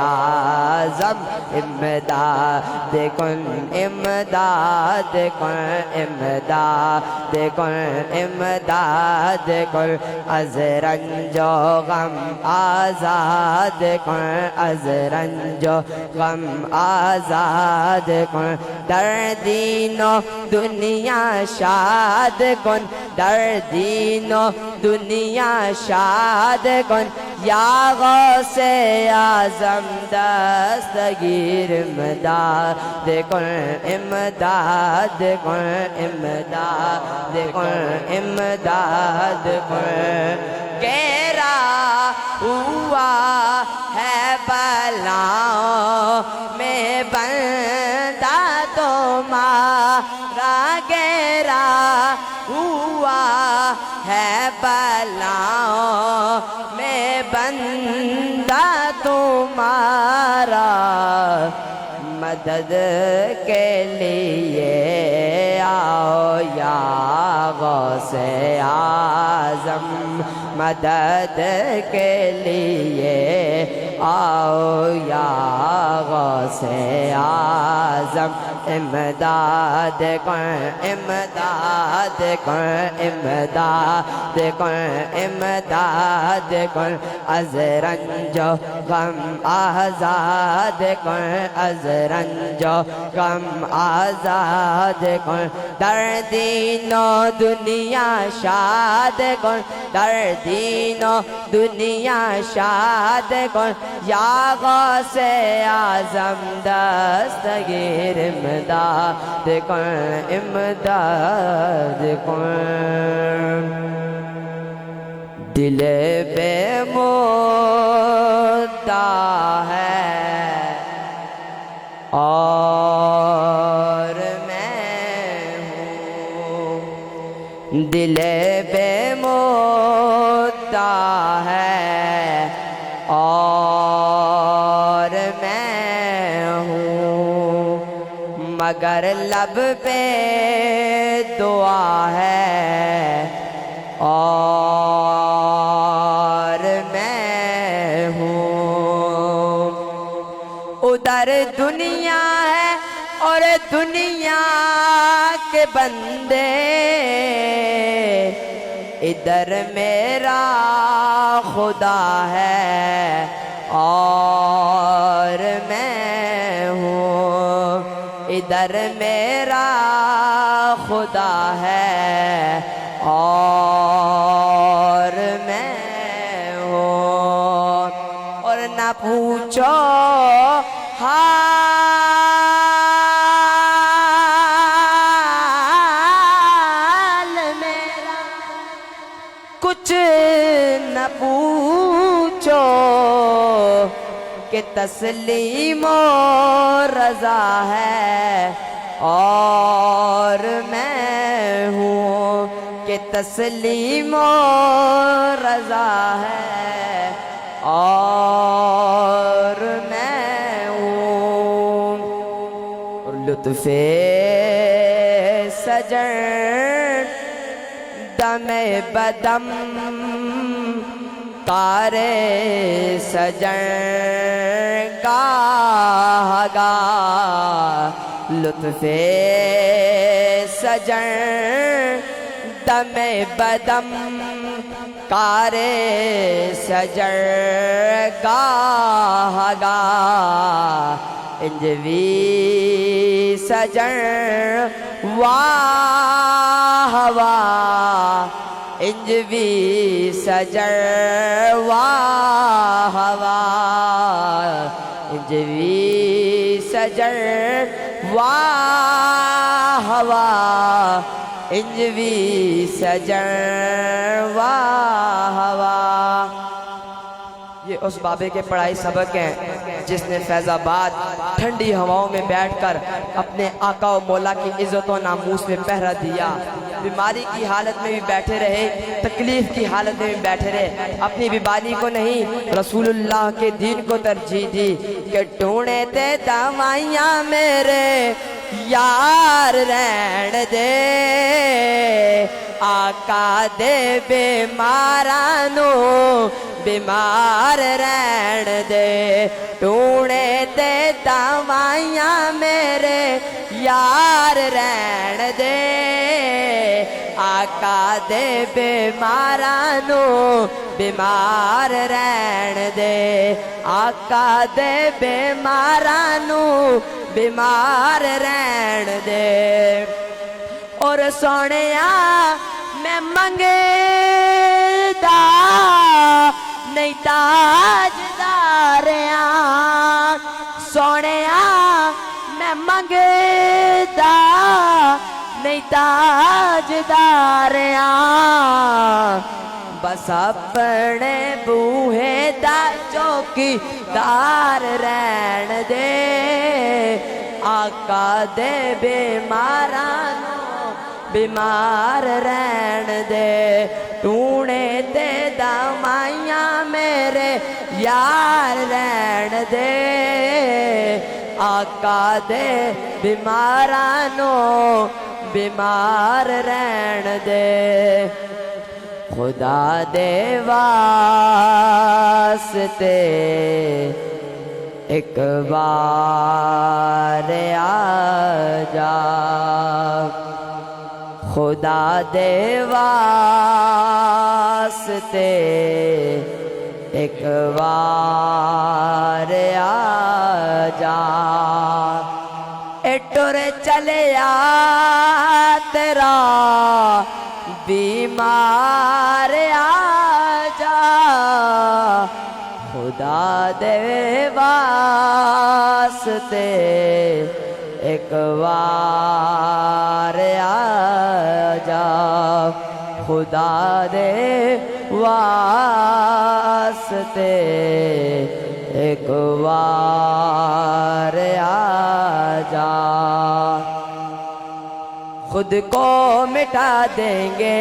اعظم امداد کن امداد کن امداد کن امداد کن از رنج و غم آزاد کن از رنج و غم آزاد کن در دین و دنیا شاد کن در دین و دنیا شاد کن یا غوث اعظم دستگیر امداد کن امداد کن امداد کن امداد کن گہرا ہوا ہے بلاؤں میں بندہ تمہارا گہرا ہوا ہے بلاؤں میں بندہ تمہارا مدد کے لیے آؤ یا غوث اعظم مدد کے لیے آؤ یا غوث اعظم امداد کن امداد کن امداد کن امداد کن از رنج و غم آزاد کن از رنج و غم آزاد کن در دین و دنیا شاد کن در دین و دنیا شاد کن یا غوث اعظم دستگیر امداد کن امداد کن دل بے مدعا ہے اور میں ہوں دل بے مدعا ہے اور میں ہوں مگر لب پہ دعا ہے اور میں ہوں ادھر دنیا ہے اور دنیا کے بندے ادھر میرا خدا ہے اور میں ہوں ادھر میرا خدا ہے اور میں ہوں اور نہ پوچھو حال میرا کچھ نہ پوچھو کہ تسلیم و رضا ہے اور میں ہوں کہ تسلیم و رضا ہے اور میں ہوں اور لطف سجن دم بدم کار سجن گاہ گاہ لطف سجن دم بدم کار سجر گاہ گاہ انجوی سجر واہ واہ انجوی سجر واہ واہ انجوی سجر واہ واہ انجوی سجر واہ واہ. یہ اس بابے کے پڑھائی سبق ہیں جس نے فیض آباد ٹھنڈی ہواؤں میں بیٹھ کر اپنے آقا و مولا کی عزت و ناموس میں پہرا دیا. بیماری کی حالت میں بھی بیٹھے رہے, تکلیف کی حالت میں بھی بیٹھے رہے, اپنی بیماری کو نہیں رسول اللہ کے دین کو ترجیح دی کہ ڈھونڈے تے دوائیاں میرے یار رہن دے, آقا دے بیمارانو بیمار رہن دے, ڈھونڈے تے دوائیاں میرے یار رہن دے, آقا دے بیمارانو بیمار رہن دے, آقا دے بیمارانو بیمار رہن دے. اور سونیا میں منگدا نہیں تاجداریاں, سونیا میں منگدا نہیں تاجداریاں, بس اپنے بوہے دا چوکی دار رہن دے, آقا دے بیمارانو بیمار رہن دے, ٹونے تے دوائیاں میرے یار رہن دے, آقا دے بیمارانو بیمار رہن دے. خدا دے واسطے ایک بار آجا, خدا دے واسطے ایک بار آجا, اٹر چلیا تیرا بیمار آجا, خدا دے واسطے ایک بار آجا, خدا دے واسطے ایک بار آجا. خود کو مٹا دیں گے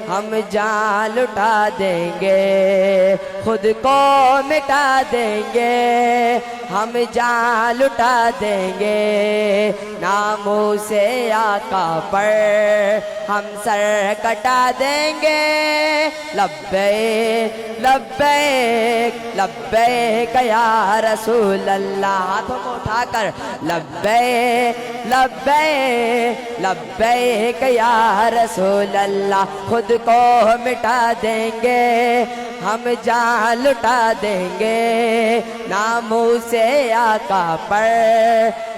ہم جان لٹا دیں گے, خود کو مٹا دیں گے ہم جان لٹا دیں گے, ناموں سے آقا پر ہم سر کٹا دیں گے. لبیک لبیک لبیک یا رسول اللہ, ہاتھوں کو اٹھا کر لبیک لبیک لبیک یا رسول اللہ. خود کو مٹا دیں گے ہم جان لٹا دیں گے, ناموں سے آقا پر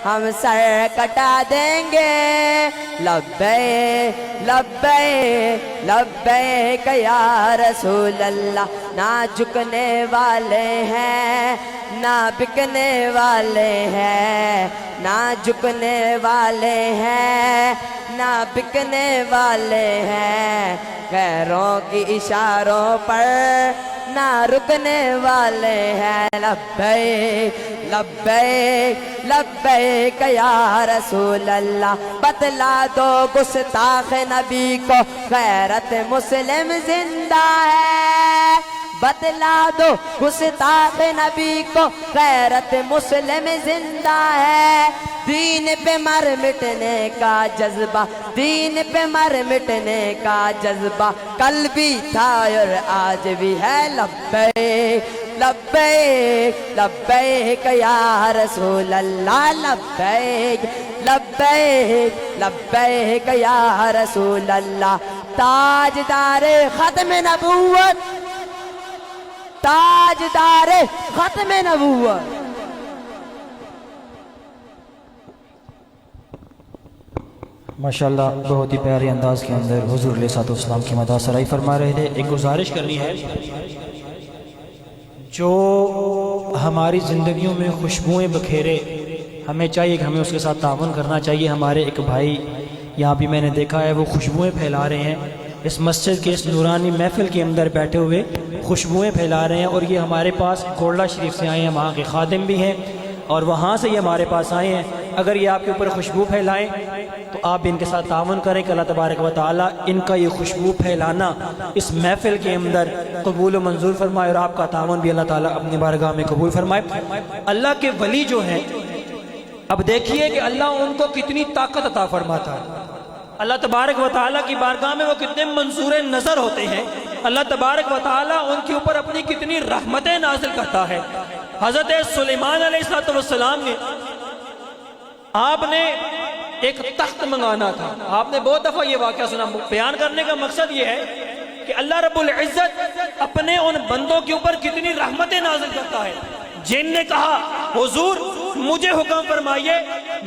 ہم سر کٹا دیں گے. لبیک لبیک لبیک یا رسول اللہ. نہ جھکنے والے ہیں نہ بکنے والے ہیں, نہ جھکنے والے ہیں نہ بکنے والے ہیں, غیروں کی اشاروں پر نہ رکنے والے ہیں. لبیک لبیک لبیک یا رسول اللہ. بتلا دو گستاخ نبی کو غیرت مسلم زندہ ہے, بتلا دو گستاخ نبی کو غیرت مسلم زندہ ہے. دین پہ مر مٹنے کا جذبہ, دین پہ مر مٹنے کا جذبہ کل بھی تھا اور آج بھی ہے. لبیک لبیک لبیک یا رسول اللہ. لبیک لبیک لبیک یا رسول اللہ. تاجدار ختم نبوت، تاجدار ختم نبوت. ماشاءاللہ بہت ہی پیارے انداز کے اندر حضور علیہ السلام کی مدح سرائی فرما رہے تھے. ایک گزارش کرنی ہے، جو ہماری زندگیوں میں خوشبوئیں بکھیرے، ہمیں چاہیے کہ ہمیں اس کے ساتھ تعاون کرنا چاہیے. ہمارے ایک بھائی یہاں بھی میں نے دیکھا ہے، وہ خوشبوئیں پھیلا رہے ہیں اس مسجد کے اس نورانی محفل کے اندر بیٹھے ہوئے، خوشبوئیں پھیلا رہے ہیں. اور یہ ہمارے پاس کھوڑلا شریف سے آئے ہیں، وہاں کے خادم بھی ہیں اور وہاں سے یہ ہمارے پاس آئے ہیں. اگر یہ آپ کے اوپر خوشبو پھیلائیں تو آپ بھی ان کے ساتھ تعاون کریں کہ اللہ تبارک و تعالیٰ ان کا یہ خوشبو پھیلانا اس محفل کے اندر قبول و منظور فرمائے، اور آپ کا تعاون بھی اللہ تعالیٰ اپنی بارگاہ میں قبول فرمائے. اللہ کے ولی جو ہیں، اب دیکھیے کہ اللہ ان کو کتنی طاقت عطا فرماتا ہے. اللہ تبارک و تعالیٰ کی بارگاہ میں وہ کتنے منصور نظر ہوتے ہیں. اللہ تبارک و تعالیٰ ان کے اوپر اپنی کتنی رحمتیں نازل کرتا ہے. حضرت سلیمان علیہ السلام نے، آپ نے ایک تخت منگانا تھا. آپ نے بہت دفعہ یہ واقعہ سنا. بیان کرنے کا مقصد یہ ہے کہ اللہ رب العزت اپنے ان بندوں کے اوپر کتنی رحمتیں نازل کرتا ہے. جن نے کہا حضور مجھے حکم فرمائیے،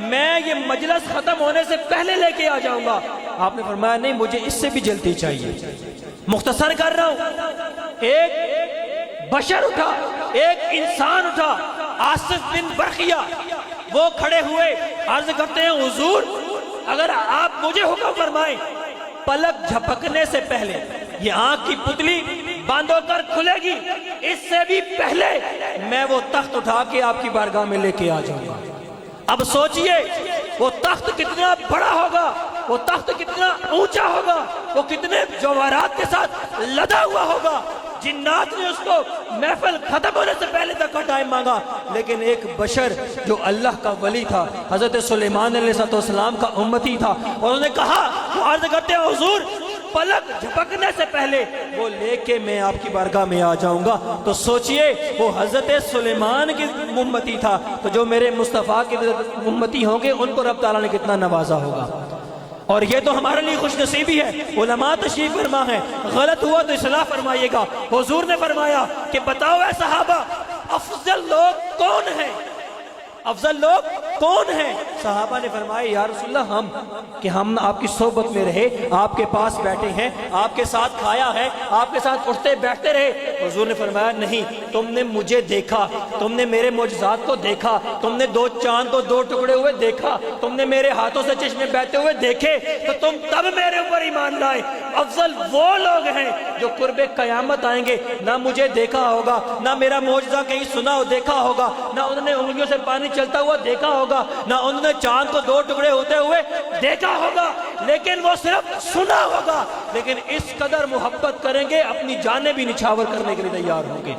میں یہ مجلس ختم ہونے سے پہلے لے کے آ جاؤں گا. آپ نے فرمایا نہیں، مجھے اس سے بھی جلدی چاہیے. مختصر کر رہا ہوں، ایک بشر اٹھا، ایک انسان اٹھا، آصف بن برخیہ، وہ کھڑے ہوئے عرض کرتے ہیں حضور اگر آپ مجھے حکم فرمائیں، پلک جھپکنے سے پہلے یہ آنکھ کی پتلی بند ہو کر کھلے گی، اس سے بھی پہلے میں وہ تخت اٹھا کے آپ کی بارگاہ میں لے کے آ جاؤں گا. اب سوچئے وہ تخت کتنا بڑا ہوگا، وہ تخت کتنا اونچا ہوگا، وہ کتنے جواہرات کے ساتھ لدا ہوا ہوگا. جنات نے اس کو محفل ختم ہونے سے پہلے تک کا ٹائم مانگا، لیکن ایک بشر جو اللہ کا ولی تھا، حضرت سلیمان علیہ السلام کا امتی تھا، اور انہوں نے کہا، وہ عرض کرتے ہیں حضور پلک جھپکنے سے پہلے وہ لے کے میں آپ کی بارگاہ میں آ جاؤں گا. تو سوچئے وہ حضرت سلیمان کی امتی تھا، تو جو میرے مصطفیٰ کے امتی ہوں گے ان کو رب تعالیٰ نے کتنا نوازا ہوگا. اور یہ تو ہمارے لیے خوش نصیبی ہے. علماء تشریف فرما ہے، غلط ہوا تو اصلاح فرمائیے گا. حضور نے فرمایا کہ بتاؤ اے صحابہ افضل لوگ کون ہیں، افضل لوگ کون ہیں؟ صحابہ نے فرمایا یا رسول اللہ ہم، کہ ہم آپ کی صحبت میں رہے، آپ کے پاس بیٹھے ہیں، آپ کے ساتھ کھایا ہے، آپ کے ساتھ اٹھتے بیٹھتے رہے. حضور نے فرمایا نہیں، تم نے مجھے دیکھا، تم نے میرے معجزات کو دیکھا، تم نے 2 چاند کو 2 ٹکڑے ہوئے دیکھا، تم نے میرے ہاتھوں سے چشمے بہتے ہوئے دیکھے، تو تم تب میرے اوپر ایمان لائے. افضل وہ لوگ ہیں جو قرب قیامت آئیں گے، نہ مجھے دیکھا ہوگا، نہ میرا معجزہ کہیں سنا دیکھا ہوگا، نہ انہوں نے انگلیوں سے پانی چلتا ہوا دیکھا ہوگا، نہ انہوں نے چاند کو 2 ٹکڑے ہوتے ہوئے دیکھا ہوگا، لیکن وہ صرف سنا ہوگا. لیکن اس قدر محبت کریں گے، اپنی جانیں بھی نچھاور کرنے کے لیے تیار ہوں گے.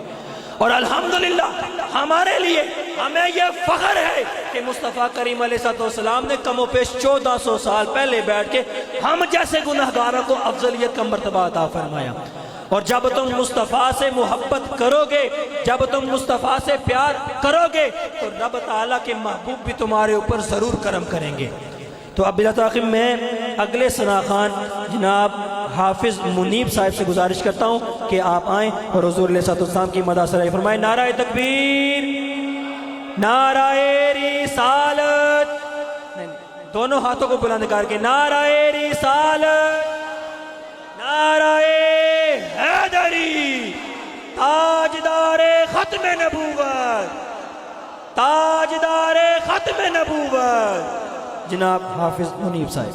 اور الحمدللہ ہمارے لیے ہمیں یہ فخر ہے کہ مصطفیٰ کریم علیہ السلام نے کم و پیش 1400 سال پہلے بیٹھ کے ہم جیسے گناہگاروں کو افضلیت کا مرتبہ عطا فرمایا. اور جب تم مصطفیٰ سے محبت کرو گے، جب تم مصطفیٰ سے پیار کرو گے، تو رب تعالیٰ کے محبوب بھی تمہارے اوپر ضرور کرم کریں گے. تو اب بلا تاخیر میں اگلے ثنا خوان جناب حافظ منیب صاحب سے گزارش کرتا ہوں کہ آپ آئیں اور حضور علیہ السلام کی مدح سرائی فرمائیں. نعرہ تکبیر، نعرہ رسالت، دونوں ہاتھوں کو بلند کر کے نعرہ رسالت، نعرہ حیدری، تاجدار ختم نبوت، تاجدار ختم نبوت جناب حافظ منیب صاحب.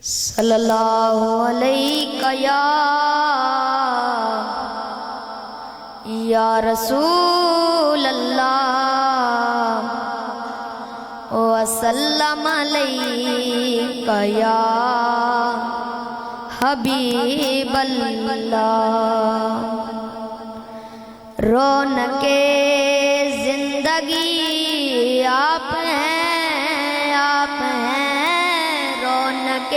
صلی اللہ علیہ یا رسول اللہ وسلم علیک یا حبیب اللہ. رونق زندگی آپ ہیں، آپ ہیں رونق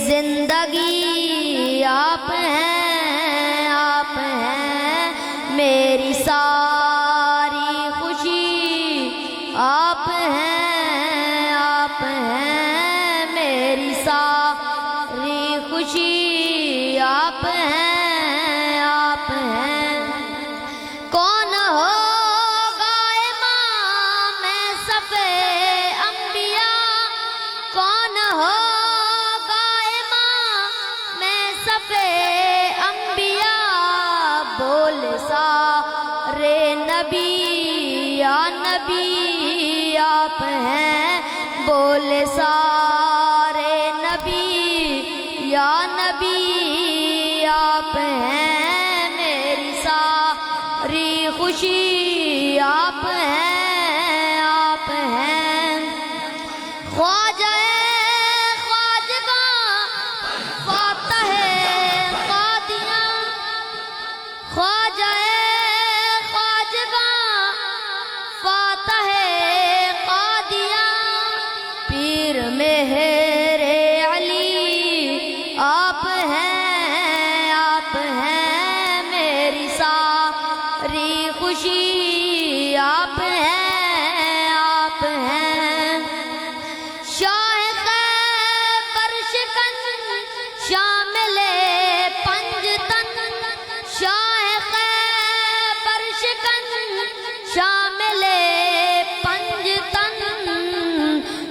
زندگی، آپ ہیں، آپ ہیں میری ساری خوشی، آپ ہیں، نبی آپ ہیں، بولے سارے نبی یا نبی آپ ہیں، میری ساری خوشی آپ ہیں، آپ ہیں خواجہ خواجگاں فاتح قادیاں، خواجہ خواجگاں فاتح قادیاں، پیر مہر علی آپ ہیں، آپ ہیں میری ساری خوشی آپ ہیں، آپ ہیں شاہ خیبر شکن شامل پنجتن، شاہ خیبر شکن شامل پنجتن،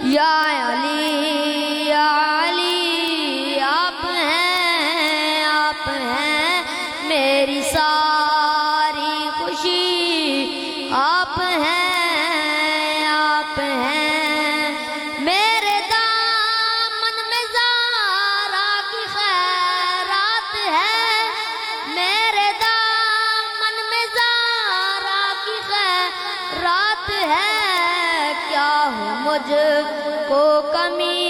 یا علی یا علی آپ ہیں، آپ ہیں میری ساری خوشی آپ ہیں، آپ ہیں میرے دامن میں زارا کی خیرات ہے، میرے دامن میں زارا کی خیرات ہے، کیا ہوں مجھ کو کمی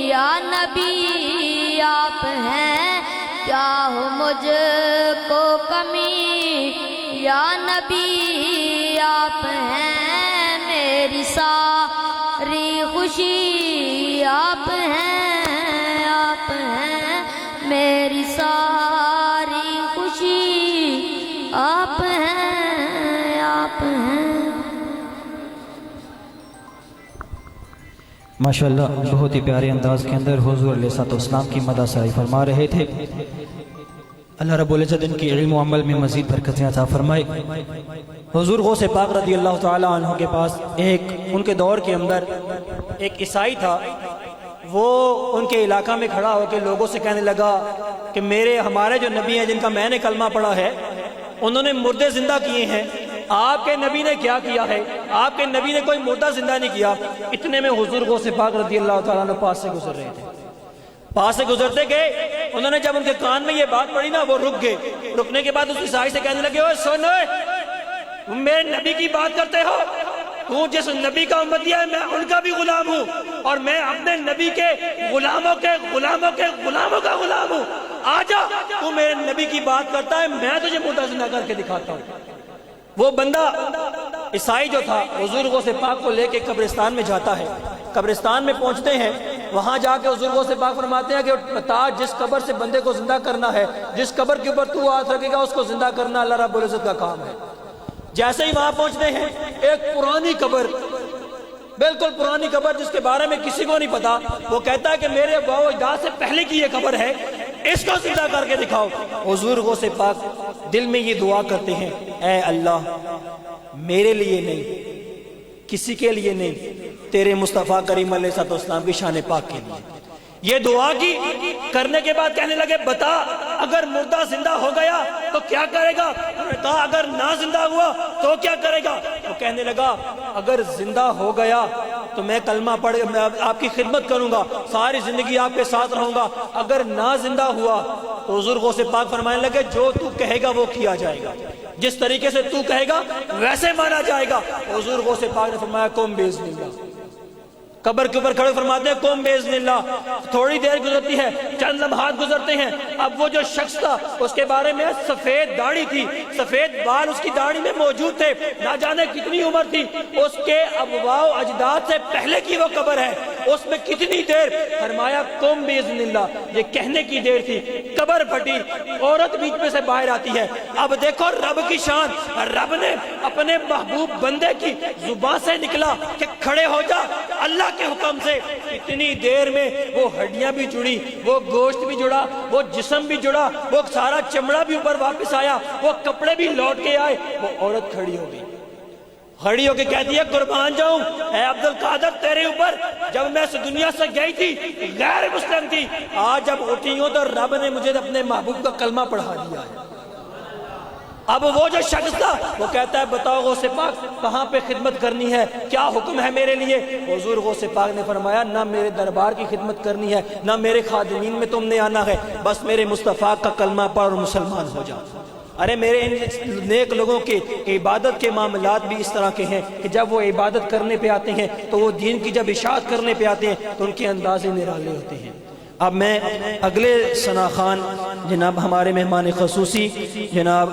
یا نبی آپ ہیں، کیا ہوں مجھ کو کمی یا نبی آپ ہیں، میری ساری خوشی آپ ہیں، آپ ہیں میری ساری خوشی آپ ہیں، آپ ہیں ماشاءاللہ بہت ہی پیارے انداز کے اندر حضور علیہ السلام کی مدح سرائی فرما رہے تھے۔ اللہ رب العزت ان کی علم و عمل میں مزید برکتیں عطا فرمائے۔ حضور غوث پاک رضی اللہ تعالی عنہ کے پاس ان کے دور کے اندر ایک عیسائی تھا، وہ ان کے علاقہ میں کھڑا ہو کے لوگوں سے کہنے لگا کہ ہمارے جو نبی ہیں جن کا میں نے کلمہ پڑھا ہے، انہوں نے مردے زندہ کیے ہیں، آپ کے نبی نے کیا کیا ہے؟ آپ کے نبی نے کوئی مردہ زندہ نہیں کیا۔ اتنے میں حضور غوث پاک رضی اللہ تعالیٰ عنہ پاس سے گزر رہے تھے، پاس سے گزرتے گئے، انہوں نے جب ان کے کان میں یہ بات پڑھی نا، وہ رک گئے۔ رکنے کے بعد اس عیسائی سے کہنے لگے، اوے سن، تم میرے نبی کی بات کرتے ہو، تو جس نبی کا امتی ہے میں ان کا بھی غلام ہوں، اور میں اپنے نبی کے غلاموں کے غلاموں کے غلاموں کا غلام ہوں، آجا تو میرے نبی کی بات کرتا ہے، میں تجھے مردہ زندہ کر کے دکھاتا ہوں۔ وہ بندہ عیسائی جو تھا حضور غوث پاک کو لے کے قبرستان میں جاتا ہے، قبرستان میں پہنچتے ہیں، وہاں جا کے حضور غوث پاک فرماتے ہیں کہ بتا جس قبر سے بندے کو زندہ کرنا ہے، جس قبر کے اوپر تو ہاتھ رکھے گا اس کو زندہ کرنا اللہ رب العزت کا کام ہے۔ جیسے ہی وہاں پہنچتے ہیں، ایک پرانی قبر، بالکل پرانی قبر جس کے بارے میں کسی کو نہیں پتا، وہ کہتا ہے کہ میرے باؤ اجداد سے پہلے کی یہ قبر ہے، اس کو زندہ کر کے دکھاؤ۔ حضور غوث پاک دل میں یہ دعا کرتے ہیں، اے اللہ میرے لیے نہیں، کسی کے لیے نہیں، تیرے مصطفیٰ کریم علیہ السلام کی شان پاک کے لیے۔ یہ دعا کی کرنے کے بعد کہنے لگے، بتا اگر مردہ زندہ ہو گیا تو کیا کرے گا؟ انہوں نے کہا اگر نہ زندہ ہوا تو کیا کرے گا؟ وہ کہنے لگا اگر زندہ ہو گیا تو میں کلمہ پڑھ میں آپ کی خدمت کروں گا، ساری زندگی آپ کے ساتھ رہوں گا، اگر نہ زندہ ہوا تو حضور غوث پاک فرمانے لگے جو تو کہے گا وہ کیا جائے گا، جس طریقے سے تو کہے گا ویسے مانا جائے گا۔ حضور غوث پاک نے فرمایا قم باذن اللہ، قبر کے اوپر کھڑے فرماتے ہیں قم باذن اللہ۔ تھوڑی دیر گزرتی ہے، چند لمحات گزرتے ہیں، اب وہ جو شخص تھا اس کے بارے میں سفید داڑھی تھی، سفید بال اس کی داڑھی میں موجود تھے، نہ جانے کتنی عمر تھی، اس کے ابواء و اجداد سے پہلے کی وہ قبر ہے، اس میں کتنی دیر؟ فرمایا قم باذن اللہ، یہ کہنے کی دیر تھی، قبر پھٹی، عورت بیچ میں سے باہر آتی ہے۔ اب دیکھو رب کی شان، رب نے اپنے محبوب بندے کی زبان سے نکلا کہ کھڑے ہو جا، اللہ کے حکم سے اتنی دیر میں وہ ہڈیاں بھی جڑی، وہ گوشت بھی جڑا، وہ جسم بھی جڑا، وہ سارا چمڑا بھی اوپر واپس آیا، وہ کپڑے بھی لوٹ کے آئے، وہ عورت کھڑی ہو گئی، کھڑی ہو کے کہتی ہے قربان جاؤں اے عبد القادر تیرے اوپر، جب میں اس دنیا سے گئی تھی غیر مسلم تھی، آج جب اٹھی ہوں تو رب نے مجھے اپنے محبوب کا کلمہ پڑھا دیا ہے۔ اب وہ جو شخص تھا وہ کہتا ہے بتاؤ غوث پاک کہاں پہ خدمت کرنی ہے، کیا حکم ہے میرے لیے؟ حضور غوث پاک نے فرمایا نہ میرے دربار کی خدمت کرنی ہے، نہ میرے خادمین میں تم نے آنا ہے، بس میرے مصطفیٰ کا کلمہ پڑھ اور مسلمان ہو جاؤ۔ ارے میرے ان نیک لوگوں کے عبادت کے معاملات بھی اس طرح کے ہیں کہ جب وہ عبادت کرنے پہ آتے ہیں تو وہ دین کی جب اشاعت کرنے پہ آتے ہیں تو ان کے انداز نرالے ہوتے ہیں۔ اب میں اگلے ثنا خان جناب ہمارے مہمان خصوصی جناب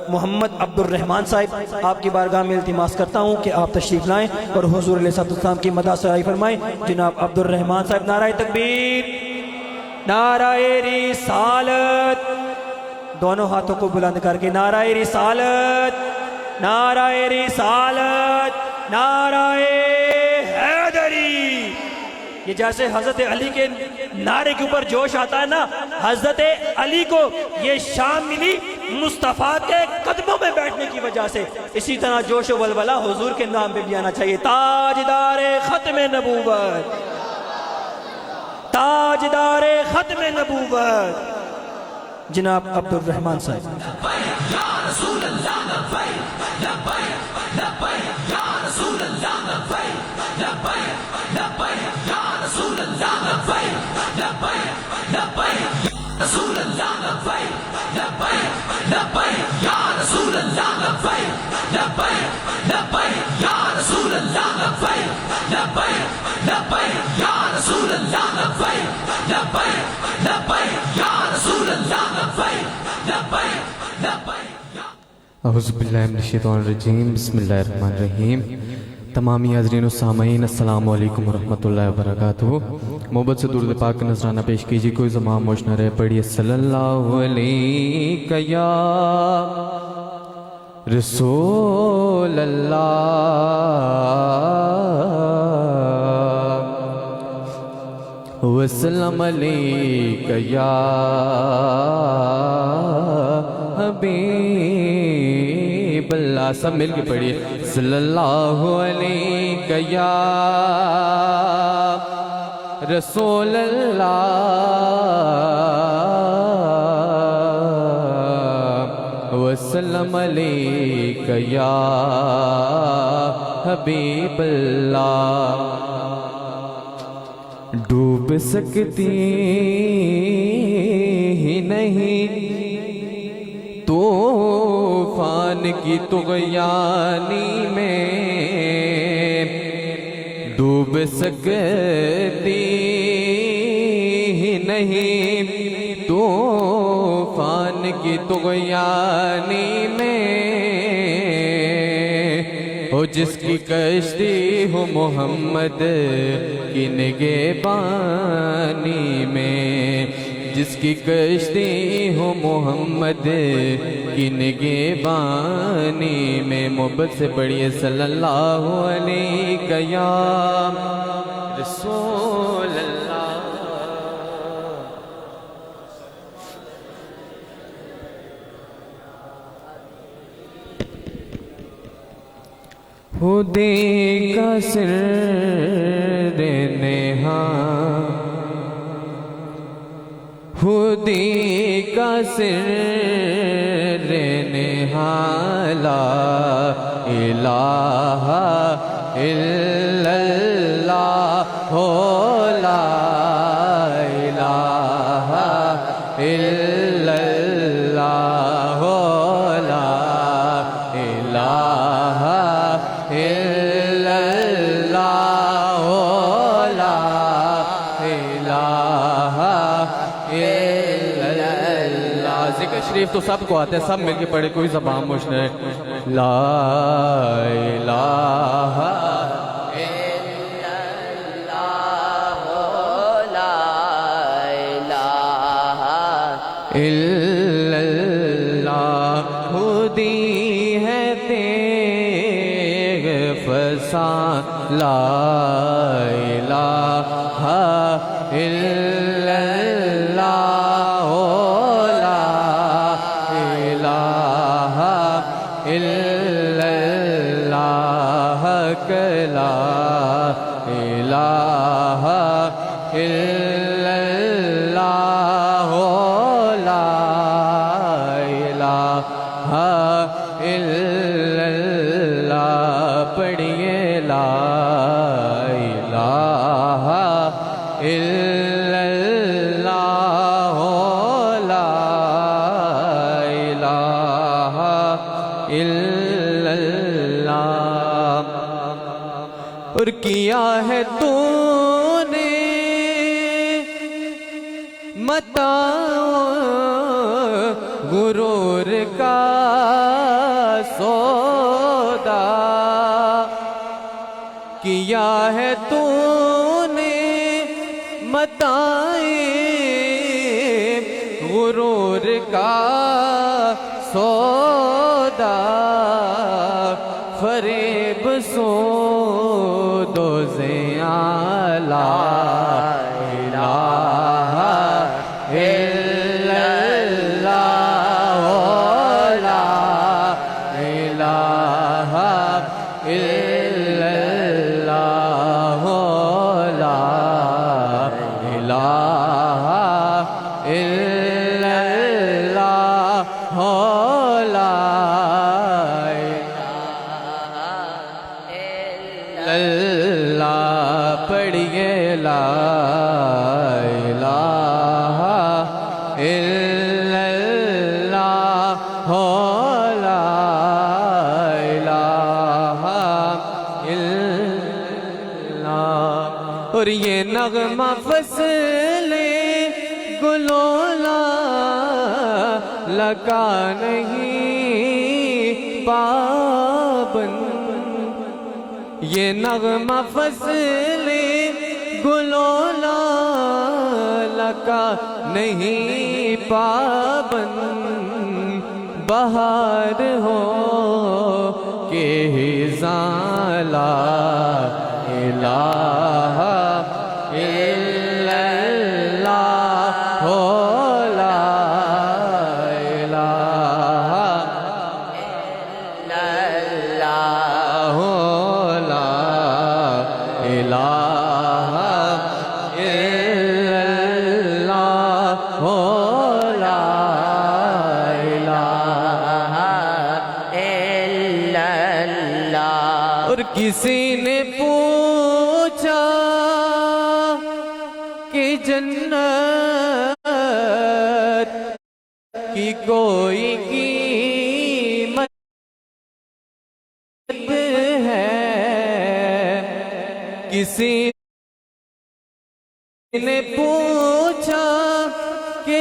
محمد عبد الرحمن صاحب، آپ کی بارگاہ میں التماس کرتا ہوں کہ آپ تشریف لائیں اور حضور علیہ السلام کی مدح سرائی فرمائیں۔ جناب عبد الرحمن صاحب، نعرہ تکبیر، نعرہ رسالت، دونوں ہاتھوں کو بلند کر کے نعرہ رسالت، نعرہ رسالت، نعرہ حیدری۔ یہ جیسے حضرت علی کے نعرے کے اوپر جوش آتا ہے نا، حضرت علی کو یہ شان ملی مصطفیٰ کے قدموں میں بیٹھنے کی وجہ سے، اسی طرح جوش و ولولہ حضور کے نام پہ بھی آنا چاہیے۔ تاجدار ختم نبوت، تاجدار ختم نبوت جناب عبد الرحمن صاحب۔ اعوذ باللہ من الشیطان الرجیم، بسم اللہ الرحمن الرحیم۔ تمامی حاضرین و سامعین السلام علیکم ورحمۃ اللہ وبرکاتہ۔ محبت سے درود پاک کا نذرانہ پیش کیجیے، کوئی زمان موش نہ رہے، پڑھیے صلی اللہ علیہ یا رسول اللہ وسلم علیک یا حبیب اللہ۔ سب مل کے پڑھیے صلی اللہ علیہ یا رسول اللہ وسلم علیہ یا حبیب اللہ۔ ڈوب سکتی ہی نہیں طوفان کی طغیانی میں، ڈوب سکتی ہی نہیں طوفان کی طغیانی میں، ہو جس کی کشتی ہو محمد کی نگہبانی میں، جس کی کشتی ہو محمد کی نگہبانی میں۔ محبت سے پڑھیے صلی اللہ علیہ یا رسول اللہ۔ خودی کا سر نہاں، خودی کا سر نہاں، لا الہ الا اللہ، ہو لا الہ الا اللہ، ہو لا الہ الا اللہ، ہو لا الہ الا اللہ۔ ذکر شریف تو سب کو آتے ہیں، سب مل کے پڑھے، کوئی زبان مش نہیں۔ لا الہ الا اللہ، لا الہ الا اللہ۔ خودی ہے تیغ فسان، لا الہ الا اللہ، لا الہ الا اللہ، لا الہ الا اللہ، لا الہ اور کیا ہے تو نے متاع غرور کا سودا، کیا ہے تو نے متاع غرور کا سودا، فریب سود و زیاں لا الہ الا اللہ، لا الہ الا اللہ، لا الہ الا اللہ، لا اللہ، پڑھیے لا الہ الا اللہ، لا الہ الا اللہ۔ اور یہ نغمہ فصل گلولا لگا نہیں پابند، یہ نغمہ فصل گلولا لگا نہیں پابند، بہار ہو کہ خزاں لا الہ الا اللہ، لا الہ الا اللہ، لا الہ الا اللہ، لا الہ الا اللہ۔ اور کسی نے پوچھا کہ جنت کی کوئی قیمت ہے، کسی نے پوچھا کہ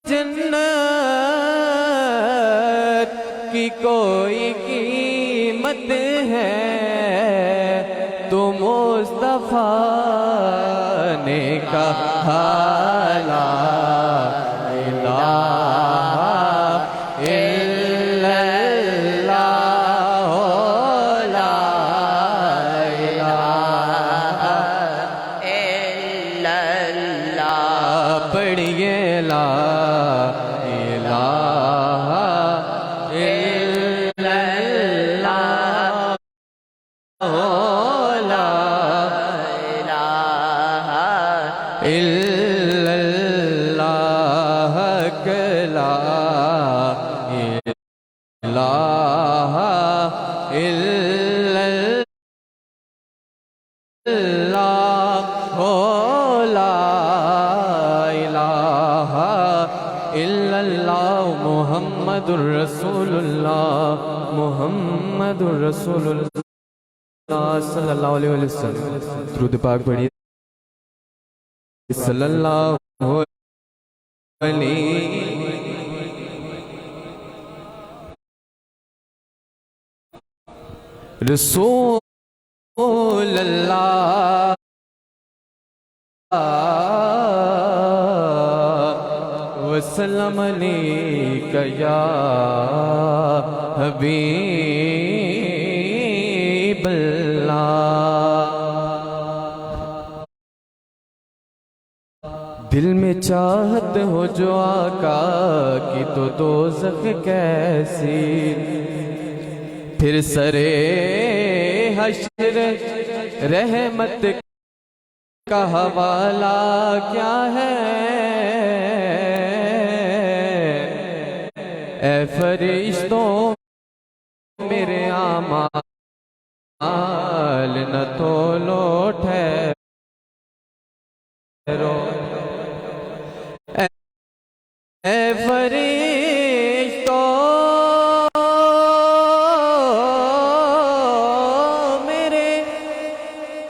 جنت کی کوئی قیمت ہے، تو مصطفیٰ نے کہا لا الہ الا اللہ، لا الہ الا اللہ، پڑھیے لا الہ الا اللہ، لا الہ الا اللہ، لا الہ الا اللہ، لا الہ الا اللہ، محمد الرسول اللہ، محمد الرسول اللہ صلی اللہ علیہ وسلم۔ درود پاک پڑھیے صلی اللہ علیہ رسول اللہ، وسلم علیک یا حبیب اللہ۔ دل میں چاہت ہو جو آقا کی تو دوزخ کیسی، پھر سرے حشر رحمت کا حوالہ کیا ہے، اے فرشتوں میرے اعمال نہ تولو ٹھہرو، اے فرشتوں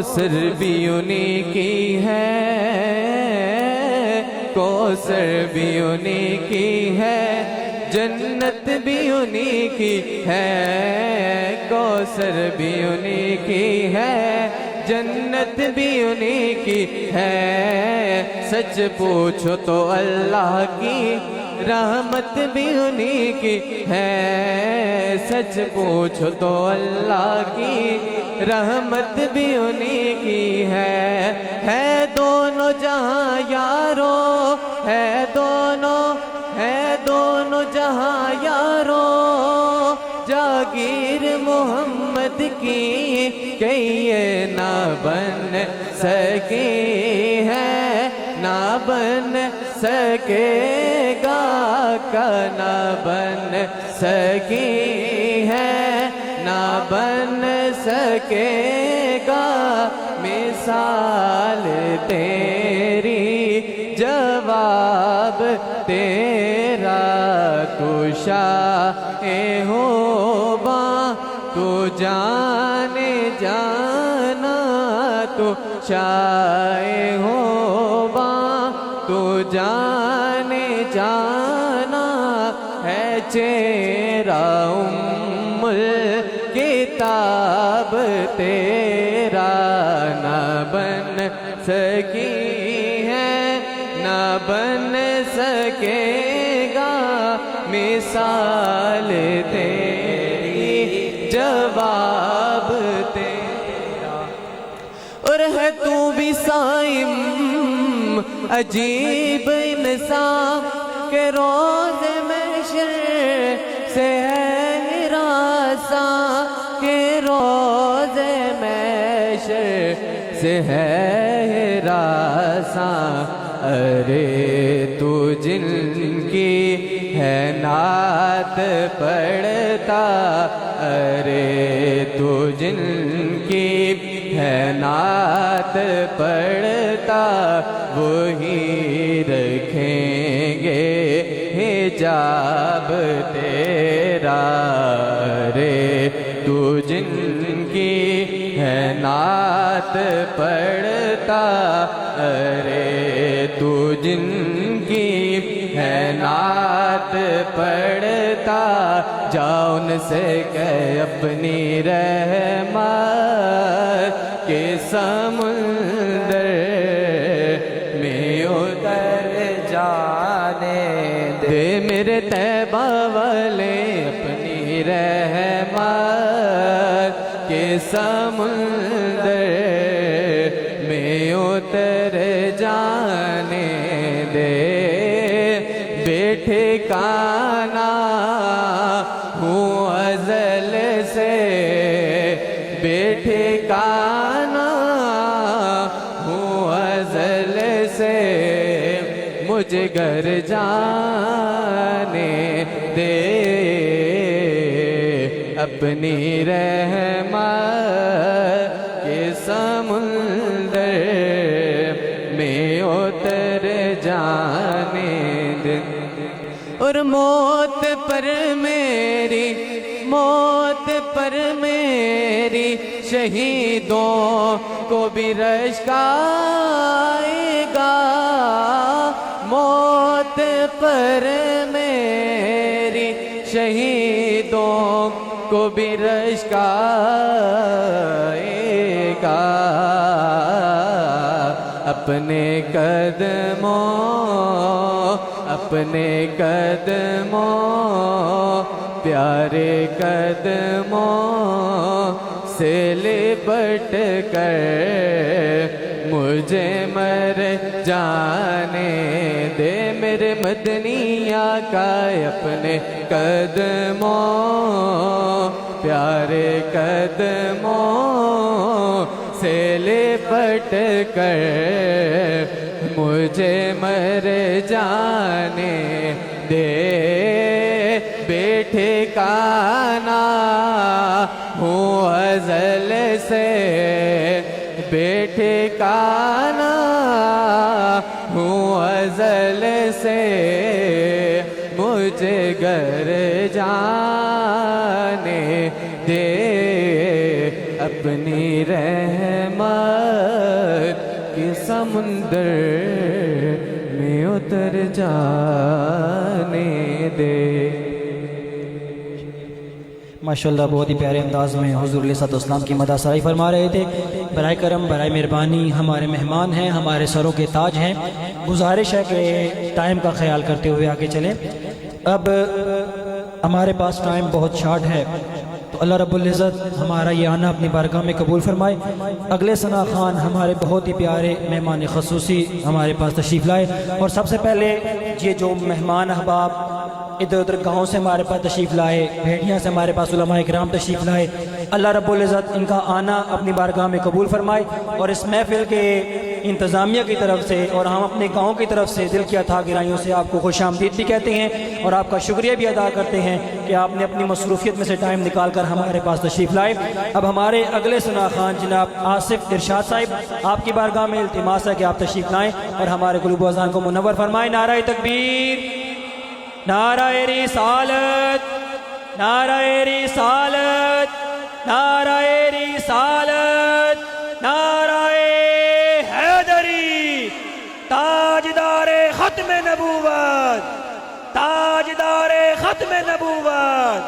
کوثر بھی انہی کی ہے، کوثر بھی انہی کی ہے، جنت بھی انہی کی ہے، کوثر بھی انہی کی ہے، جنت بھی انہی کی ہے، سچ پوچھو تو اللہ کی رحمت بھی انہی کی ہے، سچ پوچھو تو اللہ کی رحمت بھی انہی کی ہے دونوں جہاں یارو، ہے دونوں جہاں یارو، جاگیر محمد کی کہ یہ نہ بن سکی ہے، نہ بن سکے گا، کا نہ بن سکی ہے، نہ بن سکے گا، مثال تیری جواب تیرا، تو شاہ ہوبا تو جانے جانا، تو شاہ ہوبا تو جانے جانا، ہے چہرہ ام الکتاب تیرا، نہ بن سکی ہے، نہ بن سکے گا، مثال تیری جواب تیرا، اور ہے تو بھی صائم عجیب انسان کہ روز محشر سے ہے ہراساں، کہ روز محشر سے ہے ہراساں، ارے تو جن کی ہے نعت پڑھتا، ارے تو جن کی ہے نعت پڑھتا، وہی رکھیں گے حجاب تیرا، ارے تو جن کی ہے نعت پڑھتا، ارے تو جن کی ہے نعت پڑھتا، جاؤ ان سے کہ اپنی رحمت کے سمندر میں اتر جانے دے، میرے طیبہ والے اپنی رحمت کے سمندر میں اتر جانے دے، بے ٹھکانہ ہوں ازل سے، بے ٹھکانہ ہوں ازل سے، مجھے گھر جانے دے، اپنی رحمت کے سمندر میں اتر جانے دے، اور موت پر میری، موت پر میری، شہیدوں کو بھی رشک آئے گا، موت پر میری، شہیدوں کو بھی رشک آئے گا، اپنے قدموں، اپنے قدموں، پیارے قدموں سے لپٹ کر مجھے مر جانے دے، میرے مدنی آقا اپنے قدموں، پیارے قدموں سے لپٹ کر مجھے مر جانے دے، بے ٹھکانہ ہوں ازل سے، بے ٹھکانہ ہوں ازل سے، مجھے گھر جانے دے، اپنی رحمت کے سمندر میں اتر جانے دے۔ ماشاءاللہ بہت ہی پیارے انداز میں حضور علیہ السلام کی مدح سرائی فرما رہے تھے۔ برائے کرم، برائے مہربانی، ہمارے مہمان ہیں، ہمارے سروں کے تاج ہیں، گزارش ہے کہ ٹائم کا خیال کرتے ہوئے آگے چلیں۔ اب ہمارے پاس ٹائم بہت شارٹ ہے، تو اللہ رب العزت ہمارا یہ آنا اپنی بارگاہ میں قبول فرمائے۔ اگلے ثنا خان ہمارے بہت ہی پیارے مہمان خصوصی ہمارے پاس تشریف لائے، اور سب سے پہلے یہ جو مہمان احباب ادھر ادھر گاؤں سے ہمارے پاس تشریف لائے، بھیڑیاں سے ہمارے پاس علماء اکرام تشریف لائے، اللہ رب العزت ان کا آنا اپنی بارگاہ میں قبول فرمائے، اور اس محفل کے انتظامیہ کی طرف سے اور ہم اپنے گاؤں کی طرف سے دل کی اتھا گہرائیوں سے آپ کو خوش آمدید بھی کہتے ہیں، اور آپ کا شکریہ بھی ادا کرتے ہیں کہ آپ نے اپنی مصروفیت میں سے ٹائم نکال کر ہمارے پاس تشریف لائے۔ اب ہمارے اگلے ثنا خان جناب آصف ارشاد صاحب، آپ کی بارگاہ میں التماس ہے کہ آپ تشریف لائیں اور ہمارے قلوب و اذہان کو منور فرمائیں۔ نعرہ تکبیر، نعرہ رسالت، نعرہ رسالت، نعرہ رسالت، نعرہ حیدری، تاجدار ختم نبوت، تاجدار ختم نبوت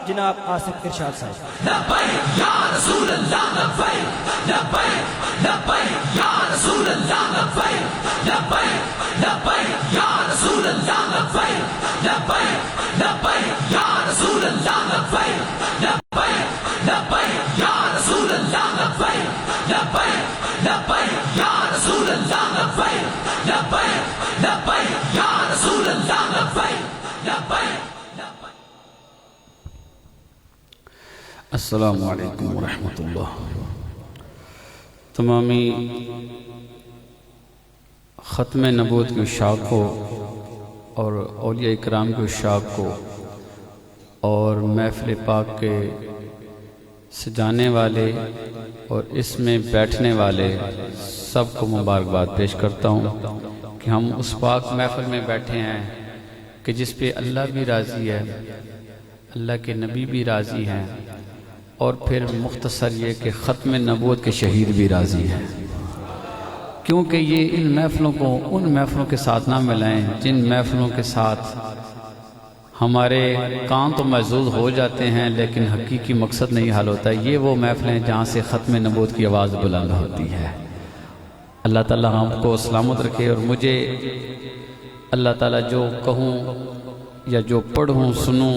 جناب آصف ارشاد صاحب۔ لبیک یا رسول اللہ، لبیک لبیک لبیک یا رسول اللہ، لبیک لبیک لبیک یا رسول اللہ، لبیک لبیک لبیک یا رسول اللہ، لبیک لبیک لبیک یا رسول اللہ، لبیک لبیک لبیک یا رسول اللہ، لبیک لبیک لبیک یا رسول اللہ، لبیک لبیک۔ السلام علیکم ورحمۃ اللہ۔ تمامی ختم نبوت کے عشاق کو اور اولیاء اکرام کے عشاق کو اور محفل پاک کے سجانے والے اور اس میں بیٹھنے والے سب کو مبارکباد پیش کرتا ہوں کہ ہم اس پاک محفل میں بیٹھے ہیں کہ جس پہ اللہ بھی راضی ہے، اللہ کے نبی بھی راضی ہیں، اور پھر مختصر یہ کہ ختم نبوت کے شہید بھی راضی ہیں، کیونکہ یہ ان محفلوں کو ان محفلوں کے ساتھ نہ ملائیں جن محفلوں کے ساتھ ہمارے کان تو محظوظ ہو جاتے ہیں لیکن حقیقی مقصد نہیں حل ہوتا ہے۔ یہ وہ محفلیں جہاں سے ختم نبوت کی آواز بلند ہوتی ہے۔ اللہ تعالیٰ ہم کو سلامت رکھے، اور مجھے اللہ تعالیٰ جو کہوں یا جو پڑھوں سنوں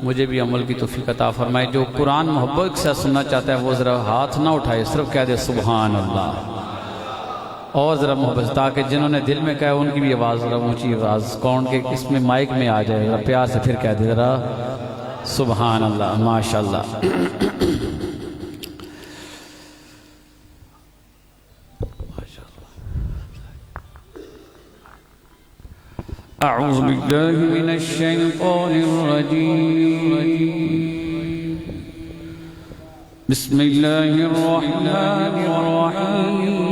مجھے بھی عمل کی توفیق عطا فرمائے۔ جو قرآن محبت سے سننا چاہتا ہے وہ ذرا ہاتھ نہ اٹھائے، صرف کہہ دے سبحان اللہ، اور ذرا محبت، تاکہ جنہوں نے دل میں کہا ان کی بھی آواز ذرا اونچی آواز کون کے اس میں مائک میں آ جائے، ذرا پیار سے پھر کہہ دے ذرا سبحان اللہ، ماشاءاللہ۔ اعوذ باللہ من الشیطان الرجیم، بسم اللہ الرحمن الرحیم۔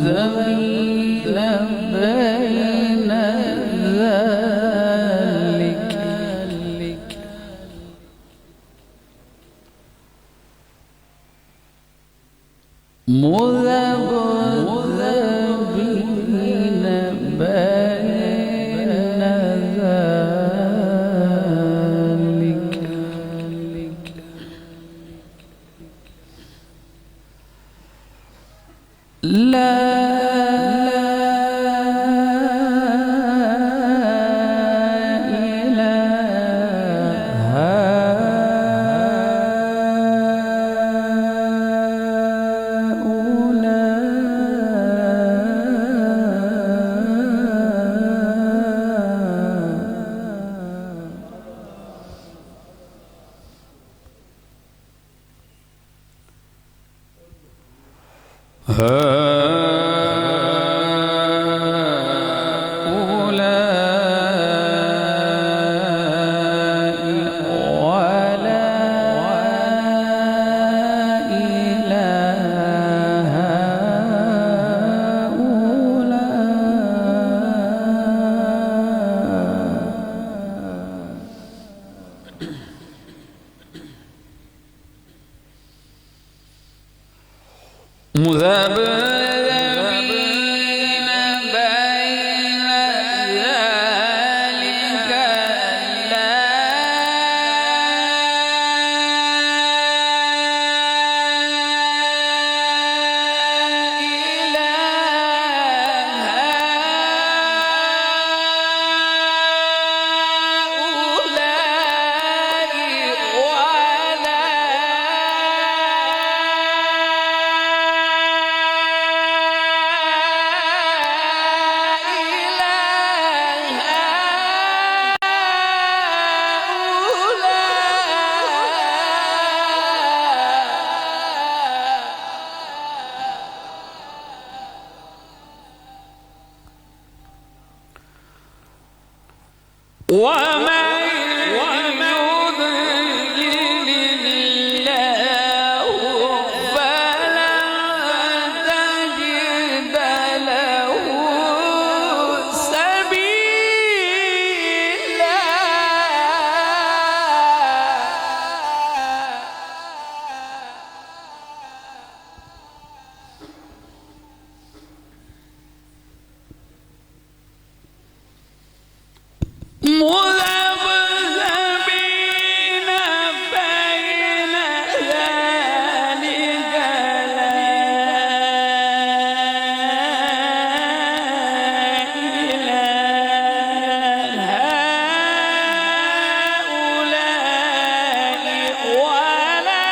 مذبذبین بین ذلک، مذبذبین بین ذلک، لا مذبذبين بين ذلك لا ومن يضلل الله فلن تجد له سبيلا مذبذبين بين ذلك لا إله هؤلاء ولا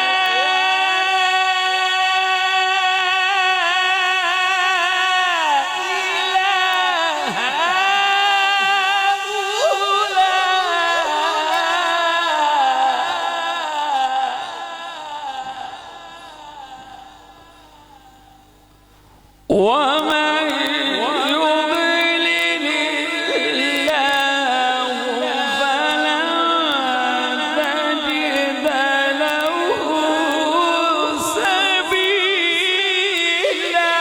ومن يضلل الله فلن تجد له سبيلا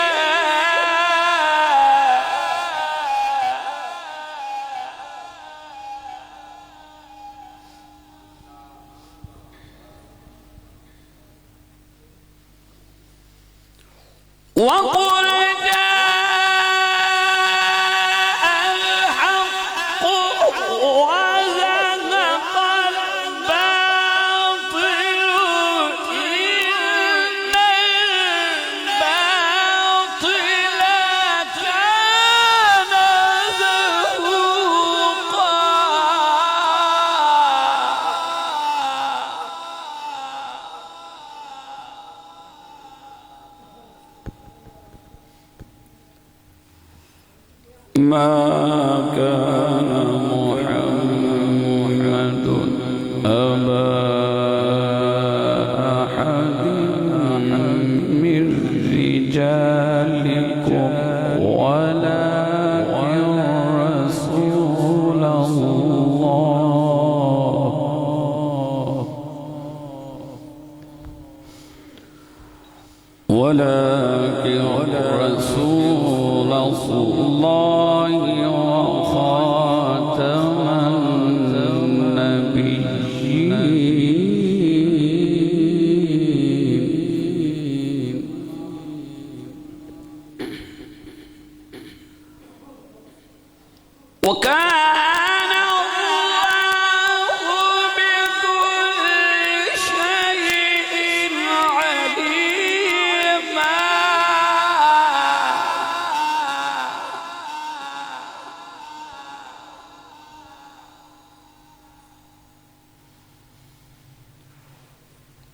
وقل جاء الحق وزهق الباطل إن الباطل كان زهوقا ما كان محمد أبا أحد من رجالكم ولكن رسول الله ولكن رسول الله وخاتم النبيين وكان الله بكل شيء عليما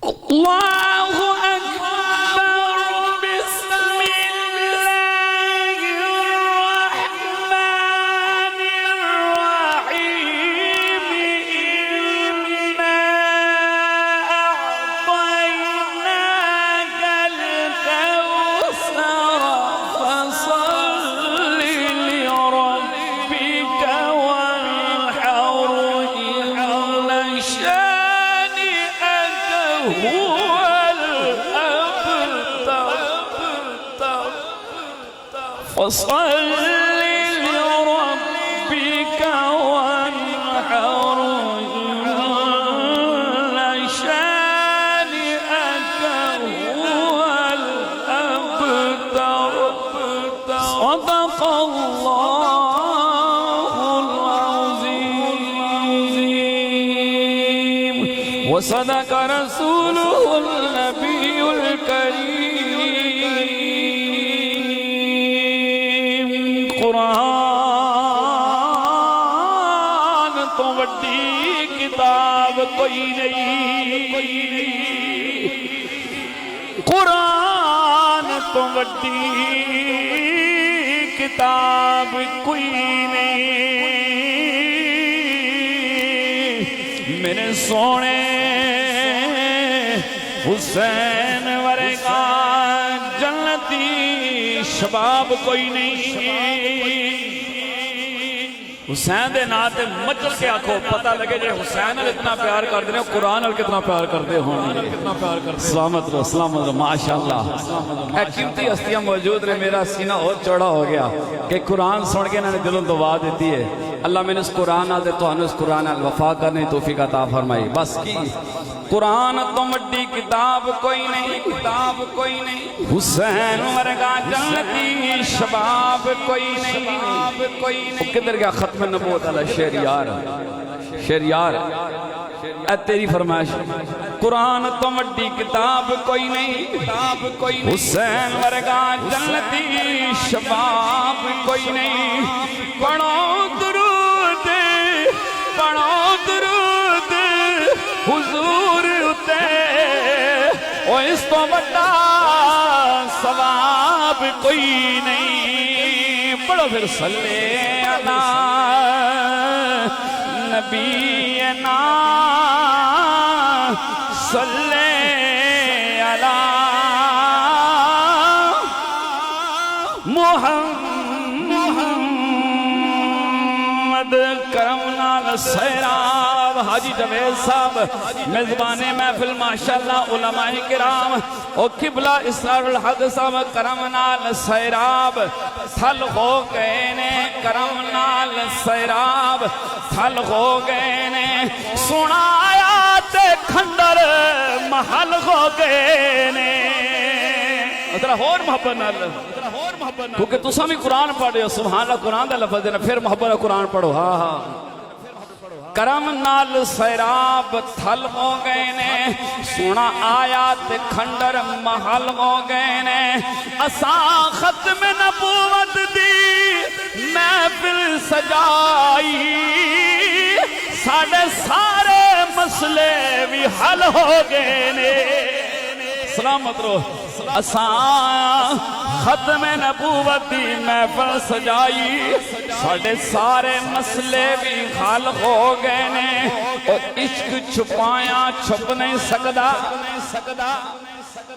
الله أكبر بسم الله الرحمن الرحيم إنا أعطيناك الكوثر فصل لربك وانحر إن شانئك هو الأبتر فصل لربك وانحر إن شانئك هو الأبتر صدق الله العظيم وصدق رسوله النبي الكريم قرآن تو وڈی کتاب کوئی نہیں قرآن تو وڈی کتاب کوئی نہیں میرے سونے حسین ورگا جنتی شباب کوئی نہیں حسین دے ناتے مچل کے آنکھوں پتہ لگے جے حسین اتنا پیار کر دے قرآن کتنا پیار کر دے ہونی سلامت رو ماشاءاللہ اے قیمتی ہستیاں موجود رہے میرا سینہ اور چوڑا ہو گیا کہ قرآن سن کے انہوں نے دلوں دعا دیتی ہے اللہ میں نے اس قرآن آتے تو اس قرآن وفا کرنے توفیق عطا فرمائی بس کی قرآن تو وڈی کتاب کوئی نہیں حسین ورگا جنتی شباب کوئی نہیں کدھر گیا ختم نبوت علی شہریار اے تیری فرمائش قرآن تو وڈی کتاب کوئی نہیں حسین ورگا جنتی شباب کوئی نہیں پڑھو درود حضور اتے او اس تو بڑا ثواب کوئی نہیں پڑھو پھر صلی علی نبینا صلی علی محمد کرمنا سیراب حاجی جوید صاحب میزبان محفل ماشاءاللہ علماء کرام او قبلہ اسرار الحق صاحب کرمنا سیراب تھل ہو گئے نے کرمنا سیراب تھل ہو گئے نے سنا آیات کھنڈر محل ہو گئے نے ادھر اور محبت نال کیونکہ تساں بھی قرآن پڑھے ہو سبحان اللہ قرآن دا لفظ دینا پھر محبت قرآن پڑھو ہاں کرم نال سیراب تھل ہو گئے نے سونا آیات کھنڈر محل ہو گئے نے اساں ختم نبوت دی محفل سجائی ساڑھے سارے مسئلے بھی حل ہو گئے نے سلامت رو اساں ختم نبوت دی محفل سجائی ساڑھے سارے مسئلے بھی حل ہو گئے نے اور عشق چھپایا چھپ نہیں سکدا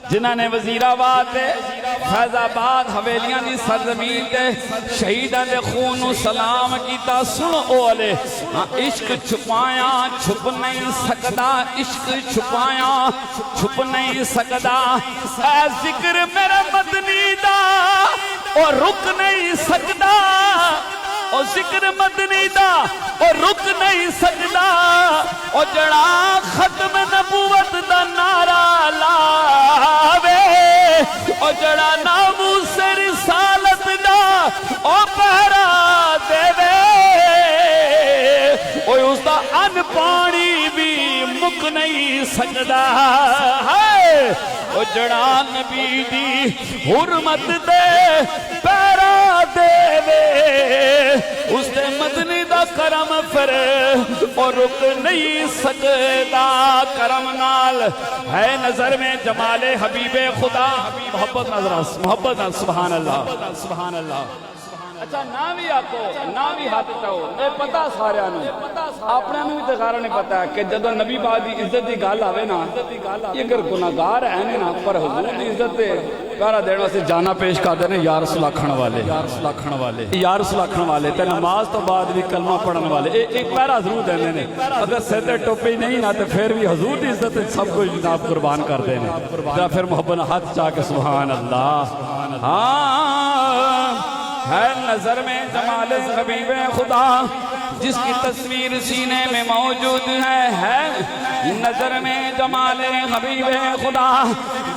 جنہاں نے وزیر آباد فیض آباد حویلیاں دی سرزمین دے شہیداں دے خون و سلام کیتا سن او علیہ عشق چھپایا چھپ نہیں سکدا عشق چھپایا چھپ نہیں سکدا اے ذکر میرے مدنی دا اور رک نہیں سکدا اور ذکر مدنی دا اور رک نہیں سکدا اور جڑا ختم نبوت دا نعرہ لاوے اور جڑا ناموس رسالت دا اور پہرا دے اور اس دا ان پانی بھی مک نہیں سکدا اور جڑا نبی دی حرمت دے پہرا دے اس دے مدنی دا کرم پھر اور رک نہیں سکتا کرم نال ہے نظر میں جمال حبیب خدا محبت نظر سبحان اللہ اچھا نہ بھی آکو نہ بھی ہاتھ چاہو اے پتا سارے آنو اپنے میں بھی تخارہ نہیں پتا ہے کہ جدو نبی بعد دی عزت دی گال آوے نا یہ اگر گناہگار ہیں نا پر حضور دی عزت دے پیارا دینا سے جانا پیش کر دینے یا رسول اکھن والے تے نماز تو بعد بھی کلمہ پڑھن والے ایک پیارا ضرور دینے نے اگر سیدے ٹوپی نہیں نا تو پھر بھی حضور دی عزت سب کو جناب قربان کر دینے پھر محبت ہاتھ چاہ کے سبحان اللہ ہے نظر میں جمال حبیب خدا جس کی تصویر سینے میں موجود ہے نظر میں جمال حبیب خدا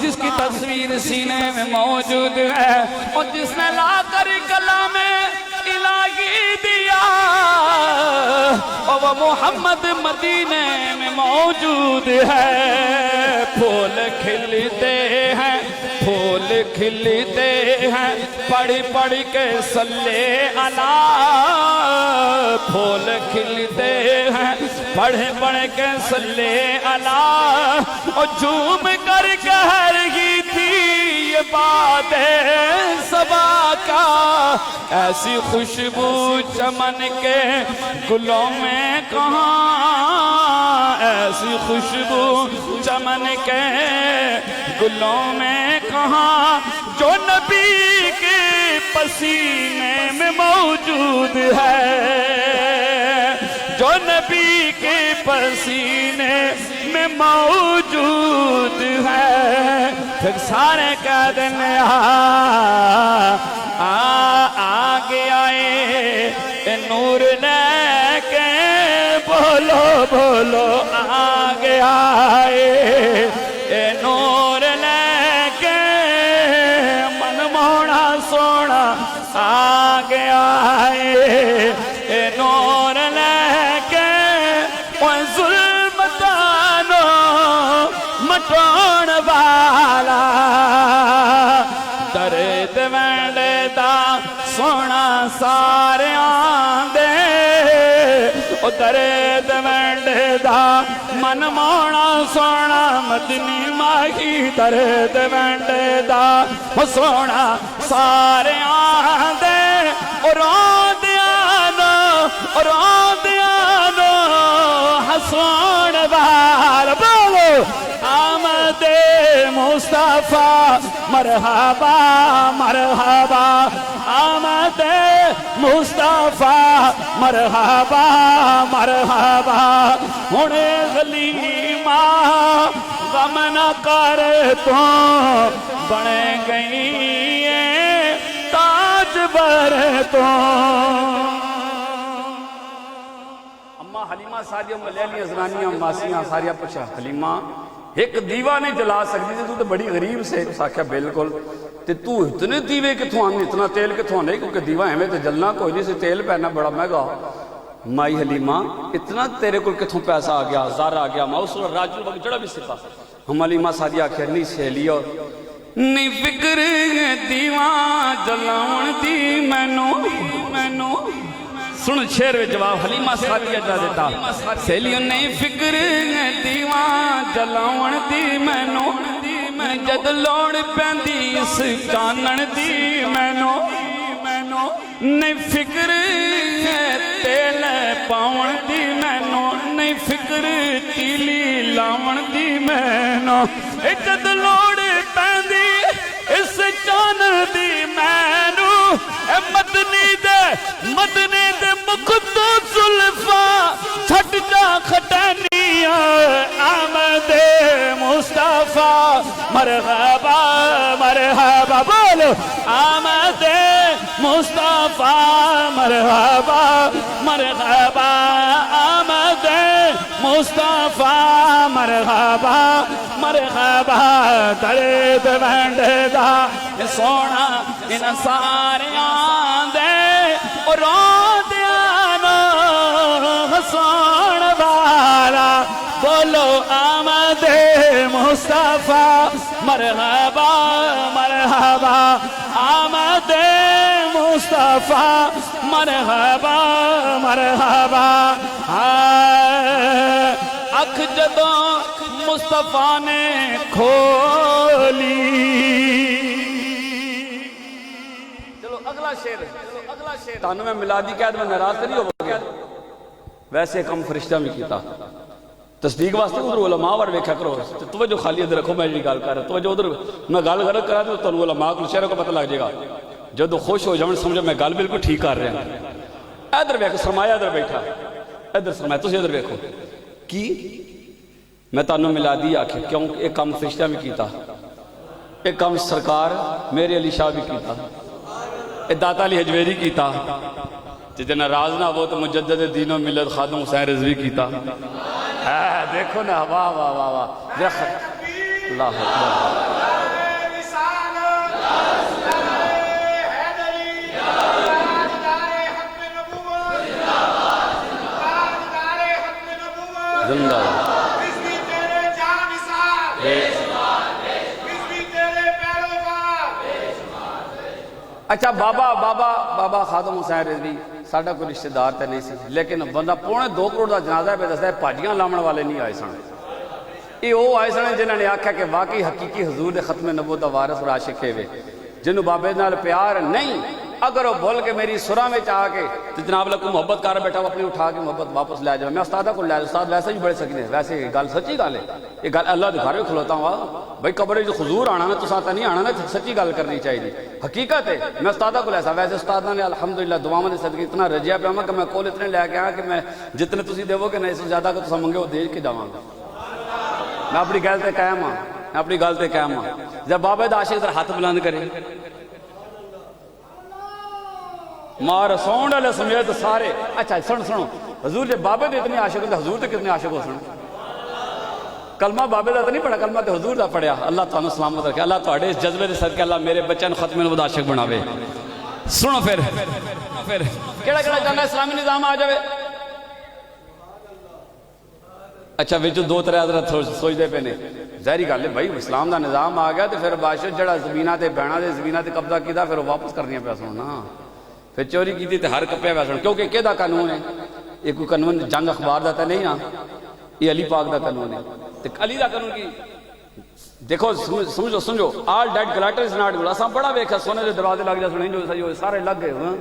جس کی تصویر سینے میں موجود ہے اور جس نے لا کر کلام محمد مدینے میں موجود ہے، پھول کھلتے ہیں، پھول کھلتے ہیں، پڑھ پڑھ کے صلی علی، پھول کھلتے ہیں، پڑھ پڑھ کے صلی علی، اور جھوم کر کہہ رہی تھی یہ بات ہے صبا کا، ایسی خوشبو چمن کے گلوں میں کہاں، ایسی خوشبو چمن کے گلوں میں کہاں، جو نبی کے پسینے میں موجود ہے، جو نبی کے پسینے میں موجود ہے۔ پھر سارے کہہ دیں آگے آئے اے نور لے کے، بولو بولو آگے آئے اے نور لے کے، من موڑا سونا آگے آئے اے نور لے کے، وہ ظلمتانو مٹون والا، درد وینڈے دا سونا سارے آندے، او درد وینڈے دا من مونا سونا مدنی ماہی، درد وینڈے دا سونا سارے آندے، اور آندیانو حسون بار، بولو آمد مصطفیٰ مرحبا مرحبا، آمد مصطفیٰ مرحبا مرحبا، ہونے غلیمہ غم نہ کر تو بنے گئی تاج بر تو۔ اماں حلیمہ ساریہ ملیلیاں زنانیاں ماسیاں ساریہ پچھا، حلیمہ ایک دیوہ نہیں جلا سکتی تھی، تو بڑی غریب سے ساکھیا بالکل، تو اتنے دیوے کتھوں آنے، اتنا تیل کتھوں آنے، کیونکہ دیوہ ہمیں تو جلنا کوئی نہیں، سے تیل پہنا بڑا مہنگا۔ مائی حلیمہ اتنا تیرے کو کتھوں پیسہ آ گیا، ہزار آ گیا، ماؤس اور راجل وقت جڑا بھی سکھا۔ ہم حلیمہ سادیہ آکھیا نہیں سہیلی، اور نہیں فکر دیوہ جلاؤن دی مینوں، سن شیر وے جواب حلیمہ سادیہ جا دیتا، سہیلیوں نہیں فکر دیوان جلاؤن دی مینوں، میں جد لوڑ پیندی اس چانن دی مینوں، نہیں فکر تیل پاؤن دی مینوں، نہیں فکر تیلی لاؤن دی مینوں، جد لوڑ پیندی اس چانن دی مینوں، اے مدنی دے مقدو زلفا چھٹ جا کھٹانیاں، آمد مصطفیٰ مرحبا مرحبا، بولو آمد مصطفیٰ مرحبا مرحبا، آمد مصطفیٰ مرحبا مرحبا، درد وینڈے دا سونا ان سارے آندے، اور آندیانو حسون والا، بولو آمد مصطفیٰ مرحبا مرحبا، آمد مصطفیٰ مرحبا مرحبا، اکھ جدوں مصطفیٰ نے کھولی۔ چلو اگلا شیر، تانوں میں میلادی قید میں ناراض نہیں ہو گیا، ویسے کم فرشتہ میں کیتا، تصدیق واسطے ادھر علماء وڑ ویکھا کرو، توجہ خالی ادھر رکھو، میں جی گل کر رہا توجہ ادھر، میں گل غلط کرا تو تانوں علماء کو شہروں کو پتہ لگ جائے گا، جدو خوش ہو جاؤں سمجھو میں گل بالکل ٹھیک کر رہا ہوں۔ ادھر ویکھو سرمایہ ادھر بیٹھا، ادھر سرمایہ تسی ادھر ویکھو کی میں تانوں میلادی آکھے، کیوں ایک کام فرشتہ میں کیتا، ایک کام سرکار میرے علی شاہ بھی کیتا، ایک داتا علی حجویری کیتا، جتنے ناراض نہ ہو تو مجدد دین و ملت خادم حسین رضوی کیتا، دیکھو نا، واہ واہ واہ واہ، اللہ اکبر، زندہ بسمی تیرے جان نثار بسمی تیرے پیروکار اچھا بابا خادم حسین رضوی ساڈا کوئی رشتہ دار تے نہیں سی لیکن بندہ پونے 2 کروڑ دا جنازہ پہ دستا ہے پاجیاں لاؤن والے نہیں آئے سن یہ وہ آئے سن جنہوں نے آکھا کہ واقعی حقیقی حضور دے ختم نبوت دا وارث اور عاشق ہے جنہوں بابے نال پیار نہیں اگر وہ بول کے میری سرا میں چاہ کے تو جناب لکو محبت کر بیٹھا وہ اپنی اٹھا کے محبت واپس لے جاؤ میں استادہ کو لے استاد ویسے ہی بڑے سکنے ویسے گل سچی گل ہے یہ گل اللہ دے گھر میں کھلوتا ہوں بھائی قبر جو حضور آنا نا تو ساتھ نہیں آنا نا سچی گل کرنی چاہیے حقیقت ہے میں استادہ کو لیسا ویسے استادہ نے الحمدللہ دعاؤں نے صدقے اتنا رجیا پہ کہ میں کول اتنے لے کے آیا کہ میں جتنے تسی دیو گے نہیں سے زیادہ کہ تسا منگے وہ دے کے جاواں گا میں اپنی گل تے قائم ہاں میں اپنی گل تے قائم ہاں جب بابے دا عاشق ذرا ہاتھ بلند کرے ماں رسول علیہ سمیت سارے اچھا سنو حضور جب بابے دے اتنے عاشق ہوتے حضور تے کتنے عاشق ہو سن کلمہ بابے دا تو نہیں پڑھا کلمہ تے حضور دا پڑھیا اللہ تعالیٰ سلامت رکھے اللہ تہاڈے اس جذبے دے صدقے اللہ میرے بچوں نوں ختم نبوت عاشق بناوے سنو پھر کیڑا چاہنا اسلامی نظام آ جاوے اچھا وچ 2-3 حضرت سوچدے پے نے ظاہری گل ہے بھائی اسلام دا نظام آ گیا تے پھر بادشاہ جڑا زمیناں تے بہنا دے زمیناں تے قبضہ کیتا پھر واپس کرنیاں پیا سن نا پھر چوری کی تے ہر کپیا پیا سن کیونکہ کہدا قانون ہے یہ کوئی قانون جنگ اخبار دا تے نہیں نا یہ علی پاک دا قانون ہے تے علی دا قانون کی دیکھو سمجھو all that glitter is not good اساں بڑا ویکھا سونے دے دروازے لگ جا سن جو سارے لگ گئے ہاں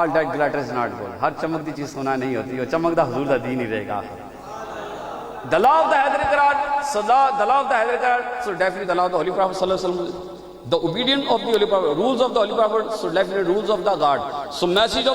all that glitter is not good ہر چمک دی چیز سونا نہیں ہوتی وہ چمک دا حضور دا دین ہی رہے گا The law of the Hadri Quran, so the law of the Hadri Quran, so definitely the law of the Holy Prophet Sallallahu Alaihi Wasallam, the obedience of the Holy Prophet, rules of the Holy Prophet, so definitely rules of the God. So message of